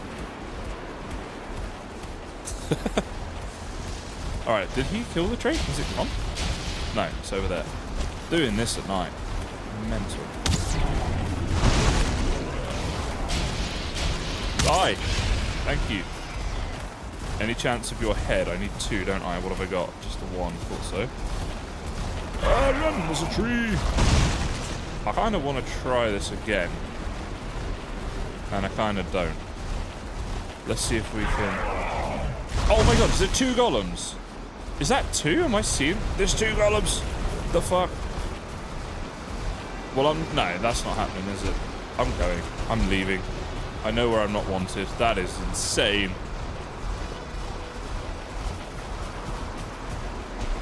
Alright, did he kill the Drake? Is it gone? No, it's over there. Doing this at night. Mental. Die! Thank you. Any chance of your head? I need 2, don't I? What have I got? Just a 1. Thought so. Ah, run! There's a tree! I kind of want to try this again. And I kind of don't. Let's see if we can... Oh my god, is it 2 golems? Is that 2? Am I seeing? There's 2 golems! The fuck? Well, no, that's not happening, is it? I'm going. I'm leaving. I know where I'm not wanted. That is insane.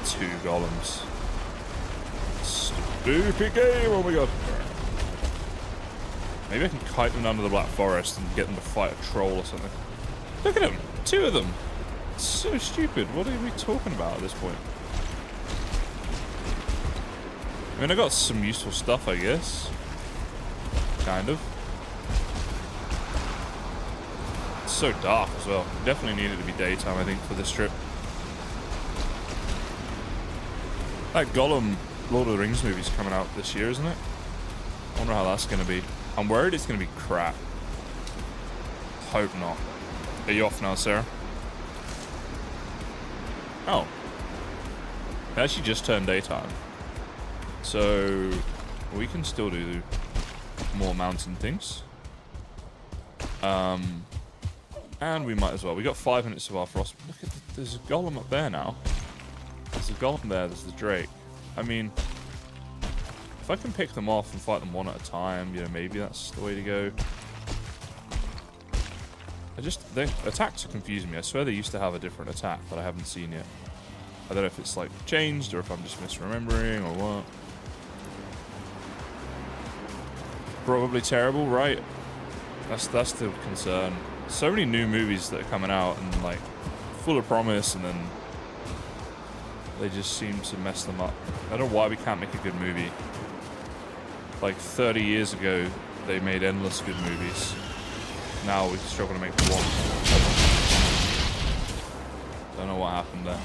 2 golems. Stupid game! Oh my god. Maybe I can kite them down to the Black Forest and get them to fight a troll or something. Look at them! 2 of them! It's so stupid. What are we talking about at this point? I mean, I got some useful stuff, I guess. Kind of. It's so dark as well. Definitely needed to be daytime, I think, for this trip. That Gollum Lord of the Rings movie's coming out this year, isn't it? I wonder how that's going to be. I'm worried it's going to be crap. Hope not. Are you off now, Sarah? Oh. It actually just turned daytime. So, we can still do more mountain things. And we might as well. We got 5 minutes of our frost. Look at there's a golem up there now. There's a golem there, there's the Drake. I mean, if I can pick them off and fight them one at a time, you know, maybe that's the way to go. The attacks are confusing me. I swear they used to have a different attack that I haven't seen yet. I don't know if it's like changed or if I'm just misremembering or what. Probably terrible, right? That's the concern. So many new movies that are coming out and like full of promise, and then they just seem to mess them up. I don't know why we can't make a good movie. Like 30 years ago, they made endless good movies. Now we struggle to make one. Don't know what happened there.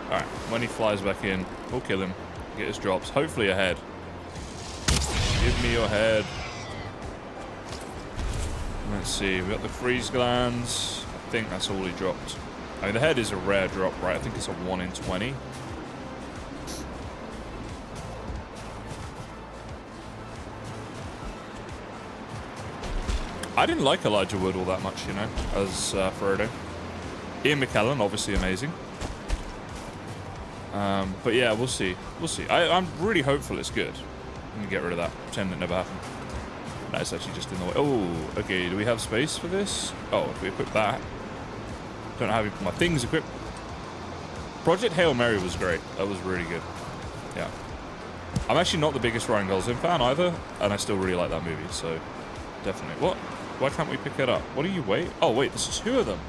Alright, when he flies back in, we'll kill him. Get his drops. Hopefully a head. Give me your head. Let's see, we got the freeze glands. I think that's all he dropped. I mean, the head is a rare drop, right? I think it's a 1 in 20. I didn't like Elijah Wood all that much, you know, as Frodo. Ian McKellen, obviously amazing. But yeah, we'll see. We'll see. I'm really hopeful it's good. Let me get rid of that. Pretend it never happened. No, it's actually just in the way. Oh, okay. Do we have space for this? Oh, if we equip that. Don't have my things equipped. Project Hail Mary was great. That was really good. Yeah. I'm actually not the biggest Ryan Gosling fan either, and I still really like that movie, so definitely. What? Why can't we pick it up? What do you wait? Oh, wait, there's 2 of them.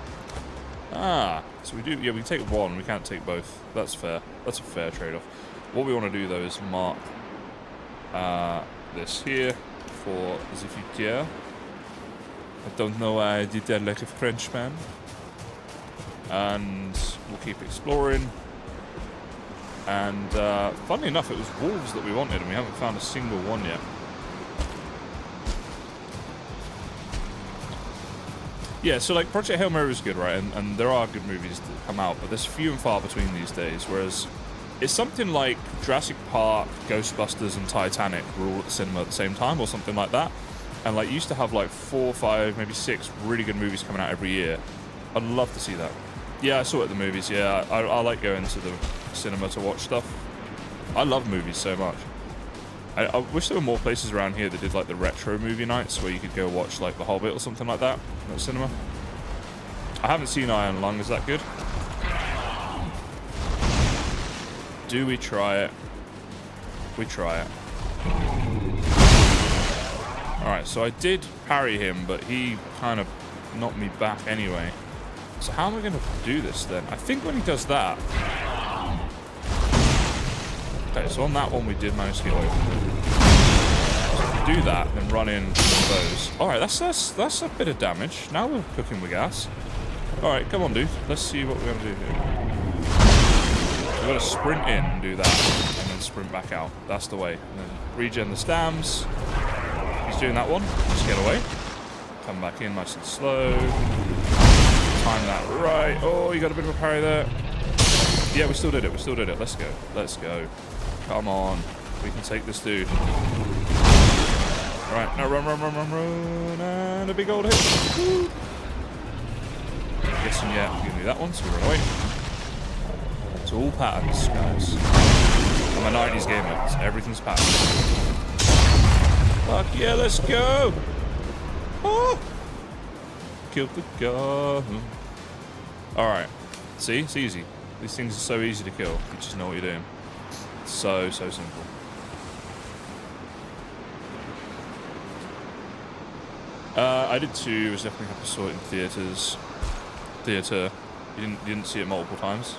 Ah, so we do, yeah, we take one, we can't take both. That's fair. That's a fair trade-off. What we want to do, though, is mark this here for the future. I don't know why I did that like a Frenchman. And we'll keep exploring. And funnily enough, it was wolves that we wanted, and we haven't found a single one yet. Yeah, so like Project Hail Mary is good, right? And there are good movies that come out, but there's few and far between these days. Whereas it's something like Jurassic Park, Ghostbusters, and Titanic were all at the cinema at the same time, or something like that. And like used to have like 4, 5, maybe 6 really good movies coming out every year. I'd love to see that. Yeah, I saw it at the movies. Yeah, I like going to the cinema to watch stuff. I love movies so much. I wish there were more places around here that did like the retro movie nights where you could go watch like The Hobbit or something like that at the cinema. I haven't seen Iron Lung. Is that good? Do we try it? We try it. Alright, so I did parry him, but he kind of knocked me back anyway. So how am I going to do this then? I think when he does that... Okay, so on that one we did manage to get away from it. So do that, then run in with those. Alright, that's a bit of damage. Now we're cooking with gas. Alright, come on, dude. Let's see what we're going to do here. We've got to sprint in and do that, and then sprint back out. That's the way. And then regen the stams. He's doing that one. Just get away. Come back in nice and slow. Time that right. Oh, you got a bit of a parry there. Yeah, we still did it. We still did it. Let's go. Let's go. Come on. We can take this dude. Alright, now run. And a big old hit. Woo. Guessing, yeah, we can do that one, so we run away. It's all patterns, guys. I'm a 90s gamer, so everything's patterns. Fuck yeah, let's go! Oh! Killed the guy. Alright. See? It's easy. These things are so easy to kill. You just know what you're doing. It's so simple. I did too. It was definitely have to saw it in theatres. Theatre. You didn't see it multiple times?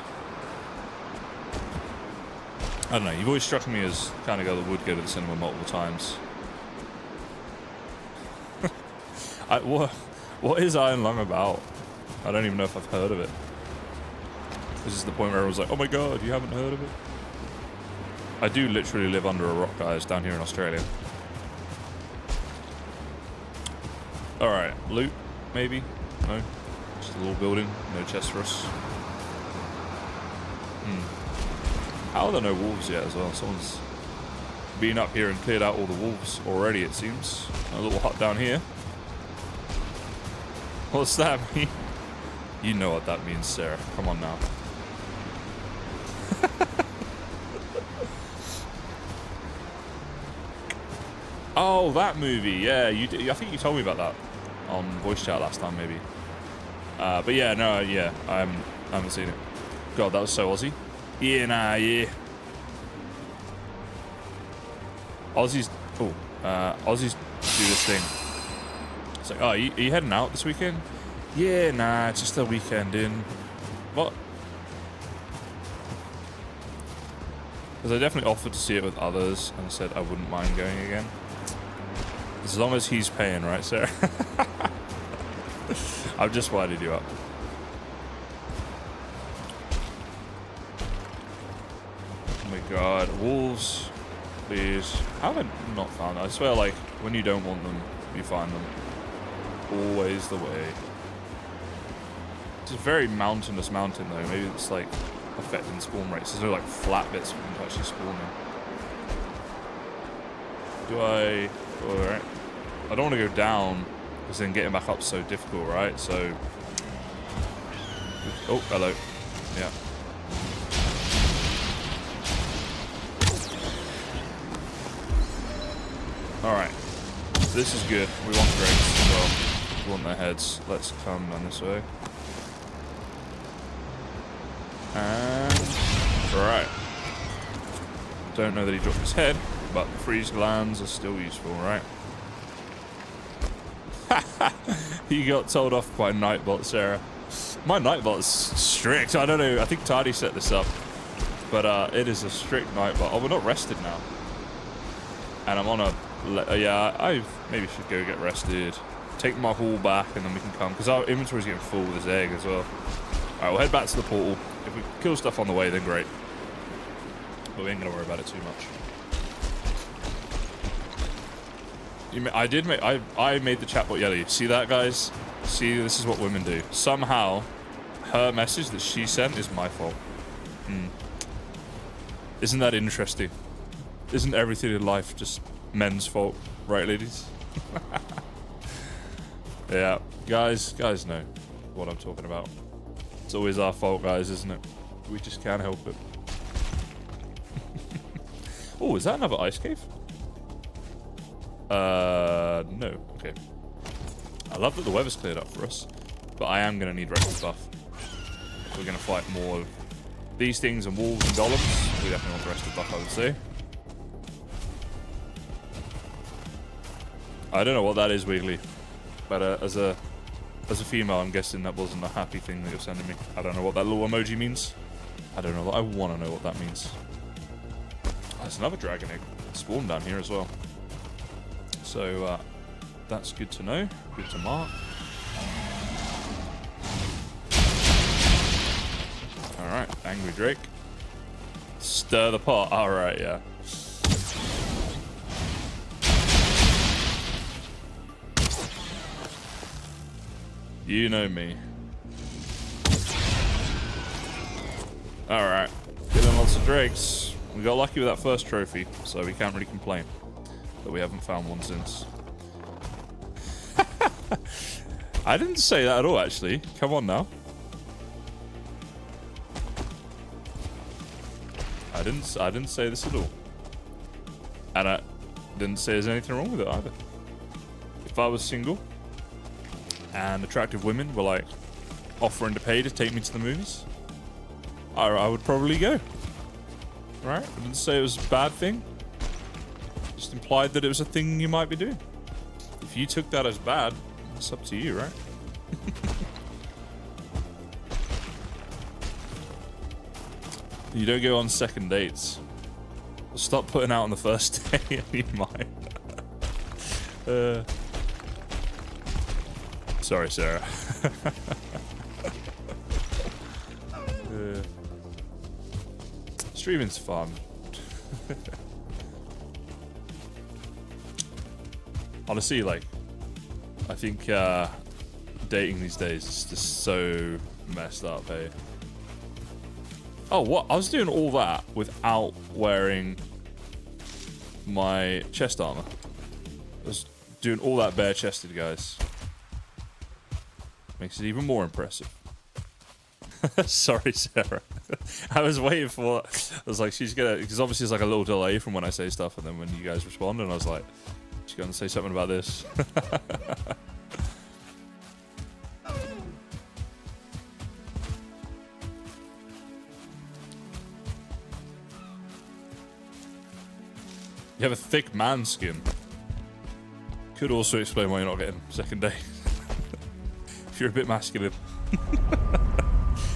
I don't know. You've always struck me as the kind of guy that would go to the cinema multiple times. What is Iron Lung about? I don't even know if I've heard of it. This is the point where I was like, oh my god, you haven't heard of it? I do literally live under a rock, guys, down here in Australia. Alright, loot, maybe? No? Just a little building, no chest for us. How are there no wolves yet as well? Someone's been up here and cleared out all the wolves already, it seems. A little hut down here. What's that mean? You know what that means, Sarah. Come on now. Oh, that movie. Yeah, you did. I think you told me about that on voice chat last time, maybe. But yeah, no, yeah, I haven't seen it. God, that was so Aussie. Yeah, nah, yeah. Aussies do this thing. It's like, oh, are you heading out this weekend? Yeah, nah, just a weekend in. What? Because I definitely offered to see it with others and said I wouldn't mind going again. As long as he's paying, right, Sarah? I've just winded you up. Oh my god, wolves, please. How have I not found them? I swear, like, when you don't want them, you find them. Always the way. It's a very mountainous mountain, though. Maybe it's, like, affecting spawn rates. There's no, like, flat bits for them to actually spawn in. Do I... Alright. I don't want to go down, because then getting back up is so difficult, right? So... Oh, hello. Yeah. Alright. This is good. We want Wraiths as well. We want their heads. Let's come down this way. And... Right. Don't know that he dropped his head, but freeze glands are still useful, right? He got told off by Nightbot, Sarah. My nightbot's strict. I don't know. I think Tidy set this up. But it is a strict nightbot. Oh, we're not rested now. And I'm on a... yeah, I maybe should go get rested. Take my haul back and then we can come. Because our inventory's getting full with this egg as well. Alright, we'll head back to the portal. If we kill stuff on the way, then great. But we ain't going to worry about it too much. I made the chatbot yellow. See that, guys? See, this is what women do. Somehow, her message that she sent is my fault. Isn't that interesting? Isn't everything in life just men's fault? Right, ladies? Yeah. Guys know what I'm talking about. It's always our fault, guys, isn't it? We just can't help it. Oh, is that another ice cave? No. Okay. I love that the weather's cleared up for us, but I am going to need rested buff. We're going to fight more of these things and wolves and golems. We definitely want the rested buff, I would say. I don't know what that is, Wiggly, but as a female, I'm guessing that wasn't a happy thing that you're sending me. I don't know what that little emoji means. I don't know. I want to know what that means. Oh, there's another dragon egg spawned down here as well. So that's good to know. Good to mark. Alright, Angry Drake. Stir the pot. Alright, yeah. You know me. Alright. Killing lots of drakes. We got lucky with that first trophy, so we can't really complain. But we haven't found one since. I didn't say that at all, actually. Come on now. I didn't say this at all. And I didn't say there's anything wrong with it either. If I was single and attractive women were like offering to pay to take me to the movies, I would probably go. Right? I didn't say it was a bad thing. Just implied that it was a thing you might be doing. If you took that as bad, it's up to you, right? You don't go on second dates. Stop putting out on the first day and you might. Sorry, Sarah. Streaming's fun. Honestly, like, I think dating these days is just so messed up, hey? Oh, what? I was doing all that without wearing my chest armor. I was doing all that bare-chested, guys. Makes it even more impressive. Sorry, Sarah. I was waiting for... I was like, she's gonna... Because obviously there's like a little delay from when I say stuff and then when you guys respond, and I was like, she's gonna say something about this. You have a thick man skin. Could also explain why you're not getting second day. If you're a bit masculine.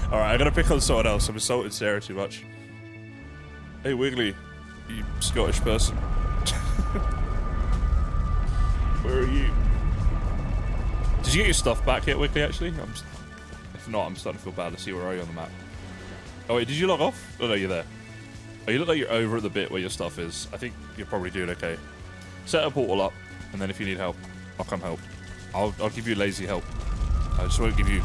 Alright, I gotta pick on someone else. I've insulted Sarah too much. Hey, Wiggly, you Scottish person. Where are you? Did you get your stuff back yet, Wiggly, actually? If not, I'm starting to feel bad. Let's see, where are you on the map? Oh, wait, did you log off? Oh, no, you're there. Oh, you look like you're over at the bit where your stuff is. I think you're probably doing okay. Set a portal up, and then if you need help, I'll come help. I'll give you lazy help. I just won't give you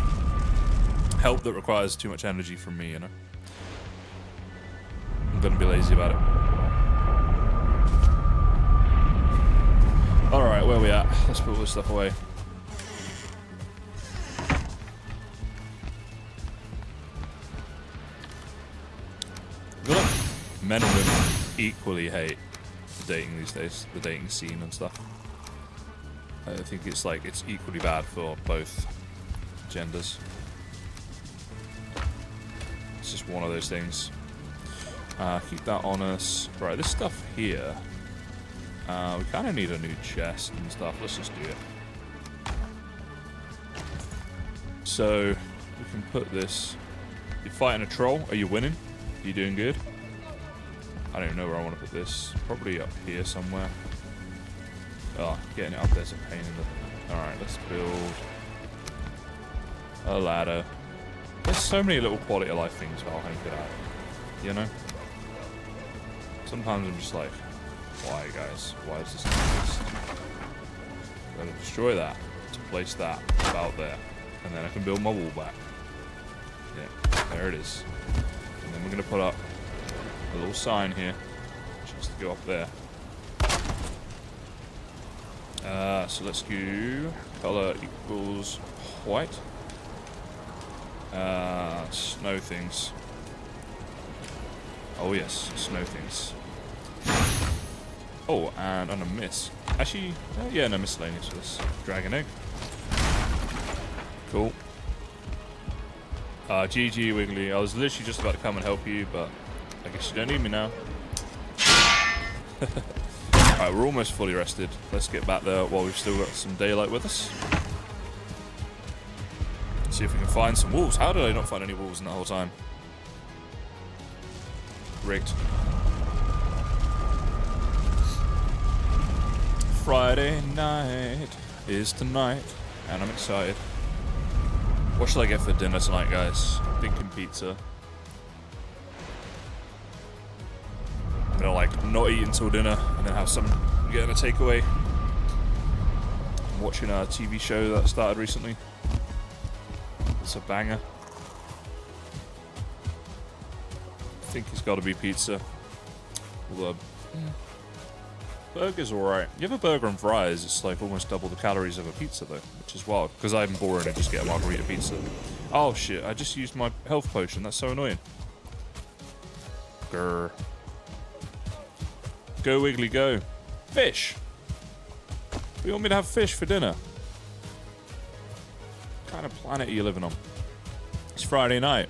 help that requires too much energy from me, you know? I'm gonna be lazy about it. Alright, where are we at? Let's put all this stuff away. I feel like men and women equally hate dating these days, the dating scene and stuff. I think it's like it's equally bad for both genders. It's just one of those things. Keep that on us. Right, this stuff here. We kind of need a new chest and stuff. Let's just do it. So we we can put this. You're fighting a troll. Are you winning? Are you doing good? I don't even know where I want to put this. Probably up here somewhere. Oh, getting it up there's a pain in the... Alright, let's build a ladder. There's so many little quality of life things Valheim could add. You know? Sometimes I'm just like, why guys? Why does this exist? Gotta destroy that to place that about there. And then I can build my wall back. Yeah, there it is. And then we're gonna put up a little sign here, just to go up there. So let's do color equals white. Snow things. Oh yes, snow things. Oh, and on a miss. Actually, yeah, no, miscellaneous for this. Dragon egg. Cool. GG Wiggly. I was literally just about to come and help you, but I guess you don't need me now. Alright, we're almost fully rested. Let's get back there while we've still got some daylight with us. See if we can find some wolves. How did I not find any wolves in that whole time? Rigged. Friday night is tonight, and I'm excited. What shall I get for dinner tonight, guys? Thinking pizza. I'm gonna like not eat until dinner and then have some getting a takeaway. I'm watching a TV show that started recently. It's a banger. I think it's got to be pizza. Although burger's alright. You have a burger and fries, it's like almost double the calories of a pizza though, which is wild. Because I'm bored and just get a margarita pizza. Oh shit! I just used my health potion. That's so annoying. Grr. Go Wiggly, go. Fish! You want me to have fish for dinner? What kind of planet are you living on? It's Friday night.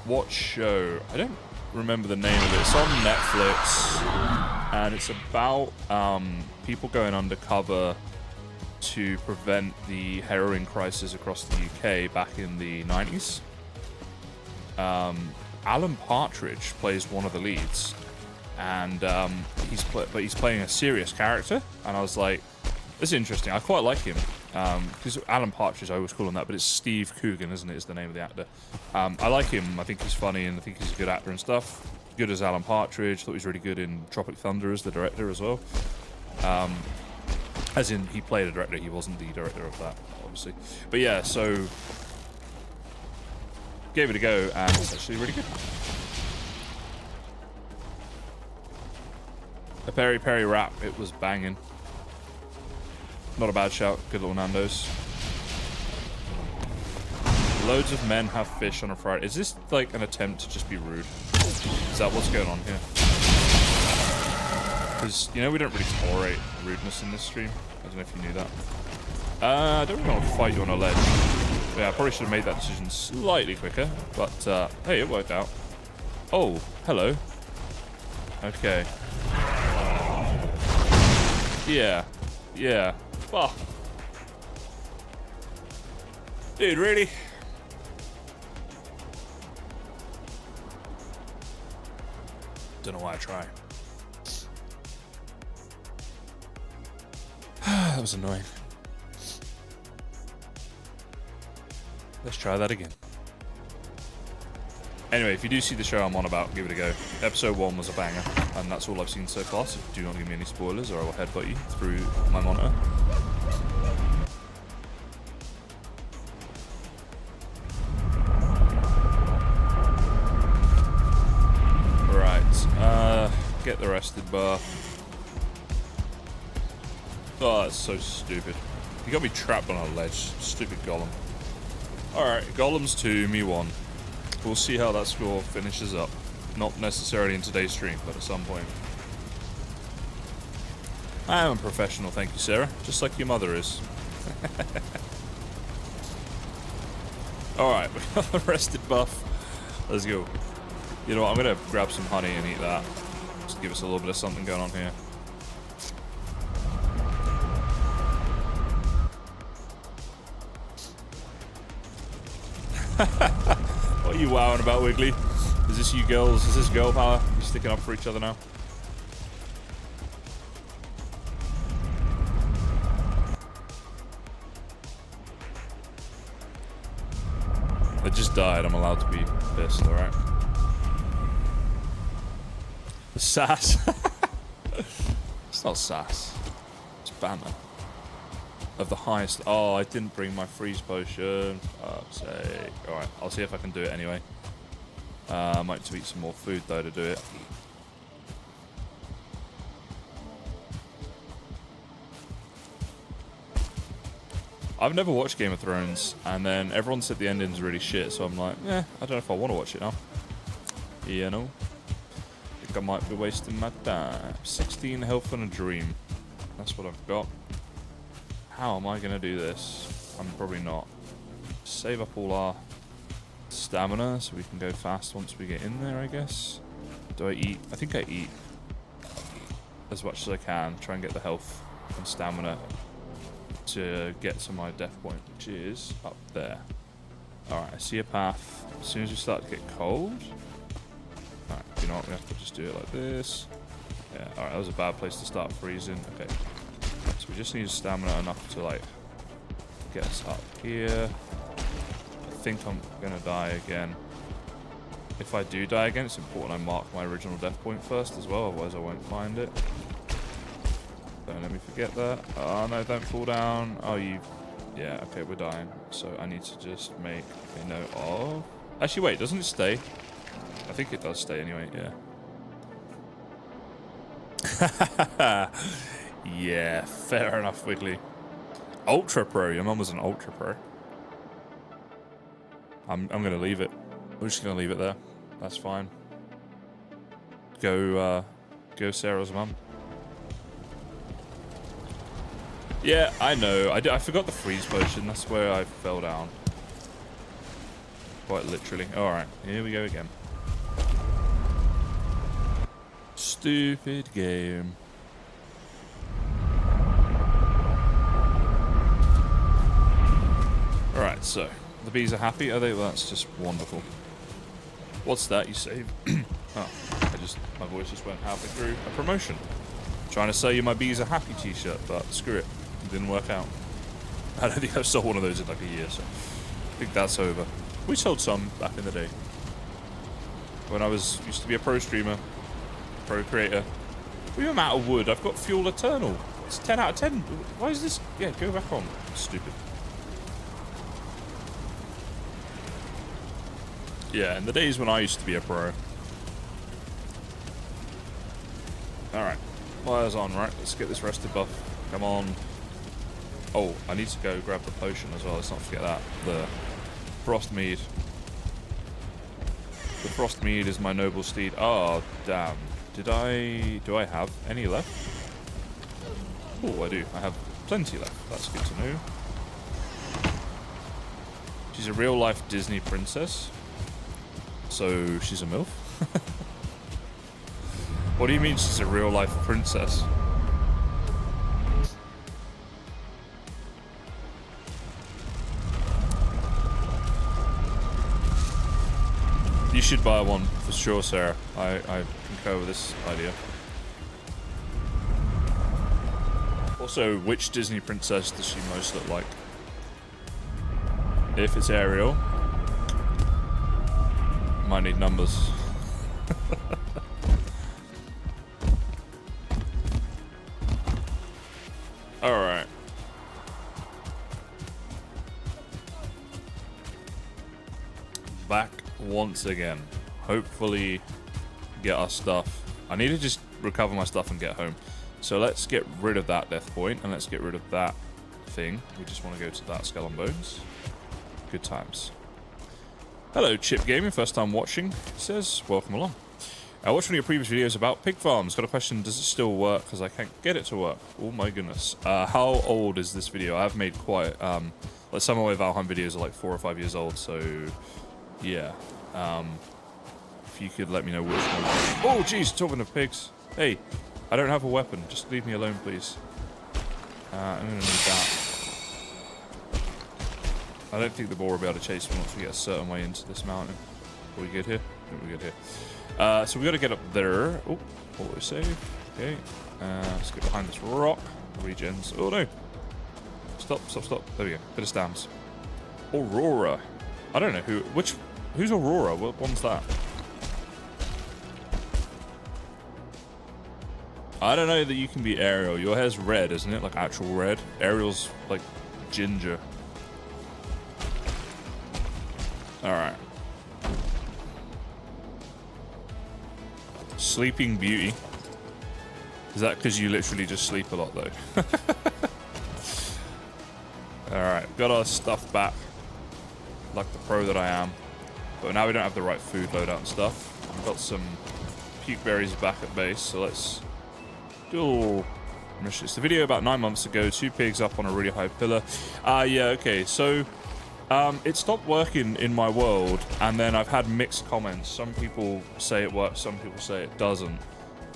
What show? I don't remember the name of it. It's on Netflix. And it's about people going undercover to prevent the heroin crisis across the UK back in the 90s. Alan Partridge plays one of the leads, and he's playing a serious character, and I was like, this is interesting. I quite like him, because Alan Partridge, I always call him that, but it's Steve Coogan, isn't it, is the name of the actor. I like him. I think he's funny, and I think he's a good actor and stuff. Good as Alan Partridge. Thought he was really good in Tropic Thunder as the director as well. As in, he played a director, he wasn't the director of that, obviously. But yeah, so gave it a go, and it's actually really good. A peri peri wrap, it was banging. Not a bad shout, good little Nando's. Loads of men have fish on a Friday. Is this like an attempt to just be rude? Is that what's going on here? Because, you know, we don't really tolerate rudeness in this stream. I don't know if you knew that. I don't really want to fight you on a ledge. Yeah, I probably should have made that decision slightly quicker, but hey, it worked out. Oh, hello. Okay. Yeah. Yeah. Oh. Dude, really? Don't know why I try. That was annoying. Let's try that again. Anyway, if you do see the show I'm on about, give it a go. Episode 1 was a banger, and that's all I've seen so far, so do not give me any spoilers or I will headbutt you through my monitor. Right, get the rested bar. Oh, that's so stupid. You got me trapped on a ledge, stupid golem. Alright, golems 2, me 1. We'll see how that score finishes up. Not necessarily in today's stream, but at some point. I am a professional, thank you, Sarah. Just like your mother is. Alright, we got the rested buff. Let's go. You know what, I'm gonna grab some honey and eat that. Just give us a little bit of something going on here. What are you wowing about, Wiggly? Is this you girls? Is this girl power? You sticking up for each other now? I just died. I'm allowed to be pissed, alright? Sass. It's not sass. It's banner. Of the highest. Oh, I didn't bring my freeze potion. Fuck's sake. Alright, I'll see if I can do it anyway. I might have to eat some more food though to do it. I've never watched Game of Thrones, and then everyone said the ending's really shit, so I'm like, I don't know if I want to watch it now. You know? I think I might be wasting my time. 16 health and a dream. That's what I've got. How am I going to do this? I'm probably not. Save up all our stamina so we can go fast once we get in there, I guess. Do I eat? I think I eat as much as I can. Try and get the health and stamina to get to my death point, which is up there. Alright, I see a path. As soon as we start to get cold... Alright, you know what? We have to just do it like this. Yeah, alright, that was a bad place to start freezing. Okay. So we just need stamina enough to, like, get us up here. I think I'm gonna die again. If I do die again, it's important I mark my original death point first as well, otherwise I won't find it. Don't let me forget that. Oh no, don't fall down. Oh, you... Yeah, okay, we're dying. So I need to just make a note of... Actually, wait, doesn't it stay? I think it does stay anyway, yeah. Yeah, fair enough, Wiggly. Ultra Pro. Your mum was an Ultra Pro. I'm going to leave it. We're just going to leave it there. That's fine. Go Sarah's mum. Yeah, I know. I forgot the freeze potion. That's where I fell down. Quite literally. Alright, here we go again. Stupid game. Alright, so. The bees are happy, are they? Well, that's just wonderful. What's that you save? Oh, my voice just went halfway through a promotion. Trying to sell you my bees are happy t-shirt, but screw it. It didn't work out. I don't think I've sold one of those in like a year, so I think that's over. We sold some back in the day. When I used to be a pro streamer, pro creator. We were out of wood. I've got fuel eternal. It's 10 out of 10. Why is this? Yeah, go back on. Stupid. Yeah, in the days when I used to be a pro. Alright. Fire's on, right? Let's get this rested buff. Come on. Oh, I need to go grab the potion as well. Let's not forget that. The Frost Mead. The Frost Mead is my noble steed. Oh, damn. Do I have any left? Oh, I do. I have plenty left. That's good to know. She's a real-life Disney princess. So, she's a MILF? What do you mean she's a real-life princess? You should buy one, for sure, Sarah. I concur with this idea. Also, which Disney princess does she most look like? If it's Ariel, might need numbers. Alright. Back once again. Hopefully get our stuff. I need to just recover my stuff and get home. So let's get rid of that death point and let's get rid of that thing. We just want to go to that Skull and Bones. Good times. Hello, Chip Gaming, first time watching. It says, welcome along. I watched one of your previous videos about pig farms. Got a question, does it still work? Because I can't get it to work. Oh my goodness. How old is this video? I've made quite, like some of my Valheim videos are like 4 or 5 years old, so yeah. If you could let me know which one. Oh jeez, talking of pigs. Hey, I don't have a weapon. Just leave me alone, please. I'm gonna need that. I don't think the boar will be able to chase me once we get a certain way into this mountain. Are we good here? I think we're good here. So we got to get up there. Oh, auto save. Okay. Let's get behind this rock. Regens. Oh no. Stop, stop, stop. There we go. Bit of stamps. Aurora. I don't know who's Aurora? What one's that? I don't know that you can be Ariel. Your hair's red, isn't it? Like actual red. Ariel's like ginger. Alright. Sleeping Beauty. Is that because you literally just sleep a lot though? Alright, got our stuff back. Like the pro that I am. But now we don't have the right food loadout and stuff. We've got some puke berries back at base, so let's do a little mission. It's the video about 9 months ago. 2 pigs up on a really high pillar. Yeah, okay, so it stopped working in my world, and then I've had mixed comments. Some people say it works, some people say it doesn't.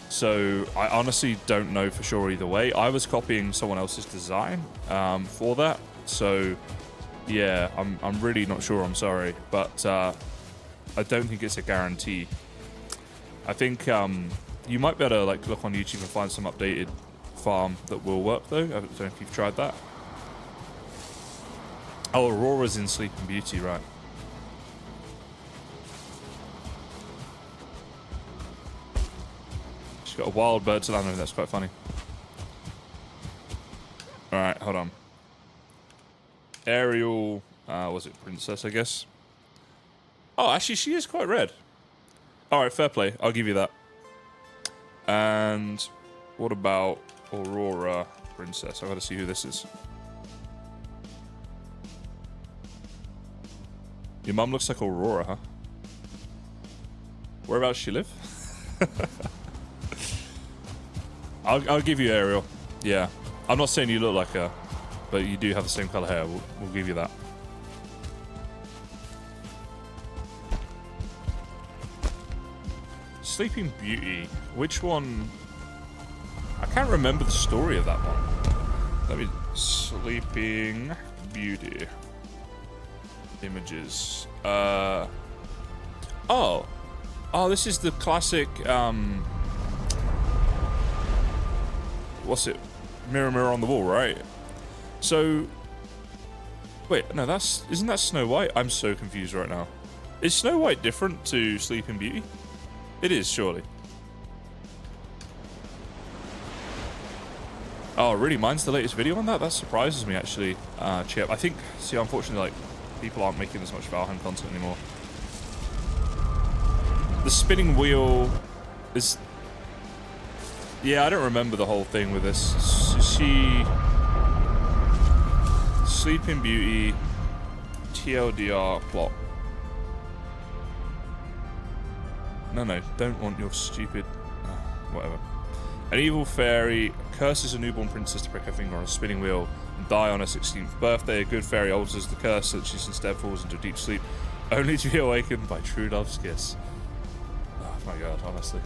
So I honestly don't know for sure either way. I was copying someone else's design for that. So yeah, I'm really not sure, I'm sorry. But I don't think it's a guarantee. I think you might better like look on YouTube and find some updated farm that will work though. I don't know if you've tried that. Oh, Aurora's in Sleeping Beauty, right. She's got a wild bird to land on, that's quite funny. Alright, hold on. Ariel, was it Princess, I guess? Oh, actually, she is quite red. Alright, fair play. I'll give you that. And what about Aurora Princess? I've got to see who this is. Your mum looks like Aurora, huh? Whereabouts she live? I'll give you Ariel. Yeah. I'm not saying you look like her, but you do have the same color hair. We'll give you that. Sleeping Beauty. Which one? I can't remember the story of that one. Let me... Sleeping Beauty. Images. Oh, this is the classic what's it, mirror mirror on the wall, right? So wait, no, isn't that Snow White? I'm so confused right now. Is Snow White different to Sleeping Beauty? It is, surely. Oh really? Mine's the latest video on that? That surprises me actually. Chip, I think, see, unfortunately, like, people aren't making as much Valheim content anymore. The spinning wheel is... Yeah, I don't remember the whole thing with this. She... Sleeping Beauty... TLDR plot. No, don't want your stupid... whatever. An evil fairy curses a newborn princess to prick her finger on a spinning wheel and die on her 16th birthday. A good fairy alters the curse so that she instead falls into deep sleep, only to be awakened by true love's kiss. Oh my god, honestly.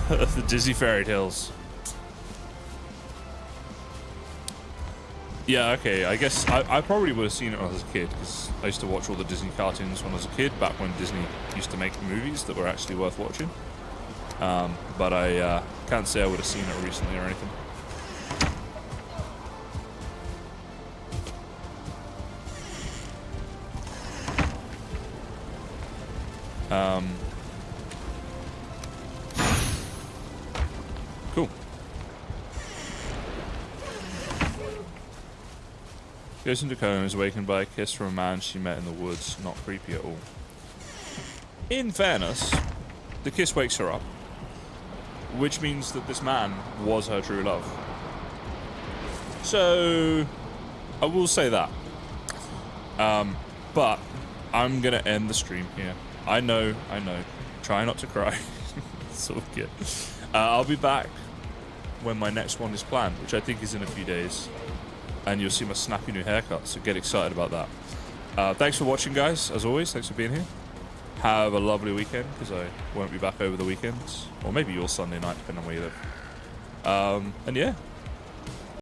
The Disney fairy tales. Yeah, okay, I guess I probably would have seen it when I was a kid, because I used to watch all the Disney cartoons when I was a kid, back when Disney used to make movies that were actually worth watching. But I can't say I would have seen it recently or anything. Cool. Goes into coma, is awakened by a kiss from a man she met in the woods. Not creepy at all. In fairness, the kiss wakes her up, which means that this man was her true love. So, I will say that. But I'm gonna end the stream here. I know. Try not to cry. It's all good. I'll be back when my next one is planned, which I think is in a few days. And you'll see my snappy new haircut, so get excited about that. Thanks for watching, guys. As always, thanks for being here. Have a lovely weekend, because I won't be back over the weekends. Or maybe your Sunday night, depending on where you live. And yeah,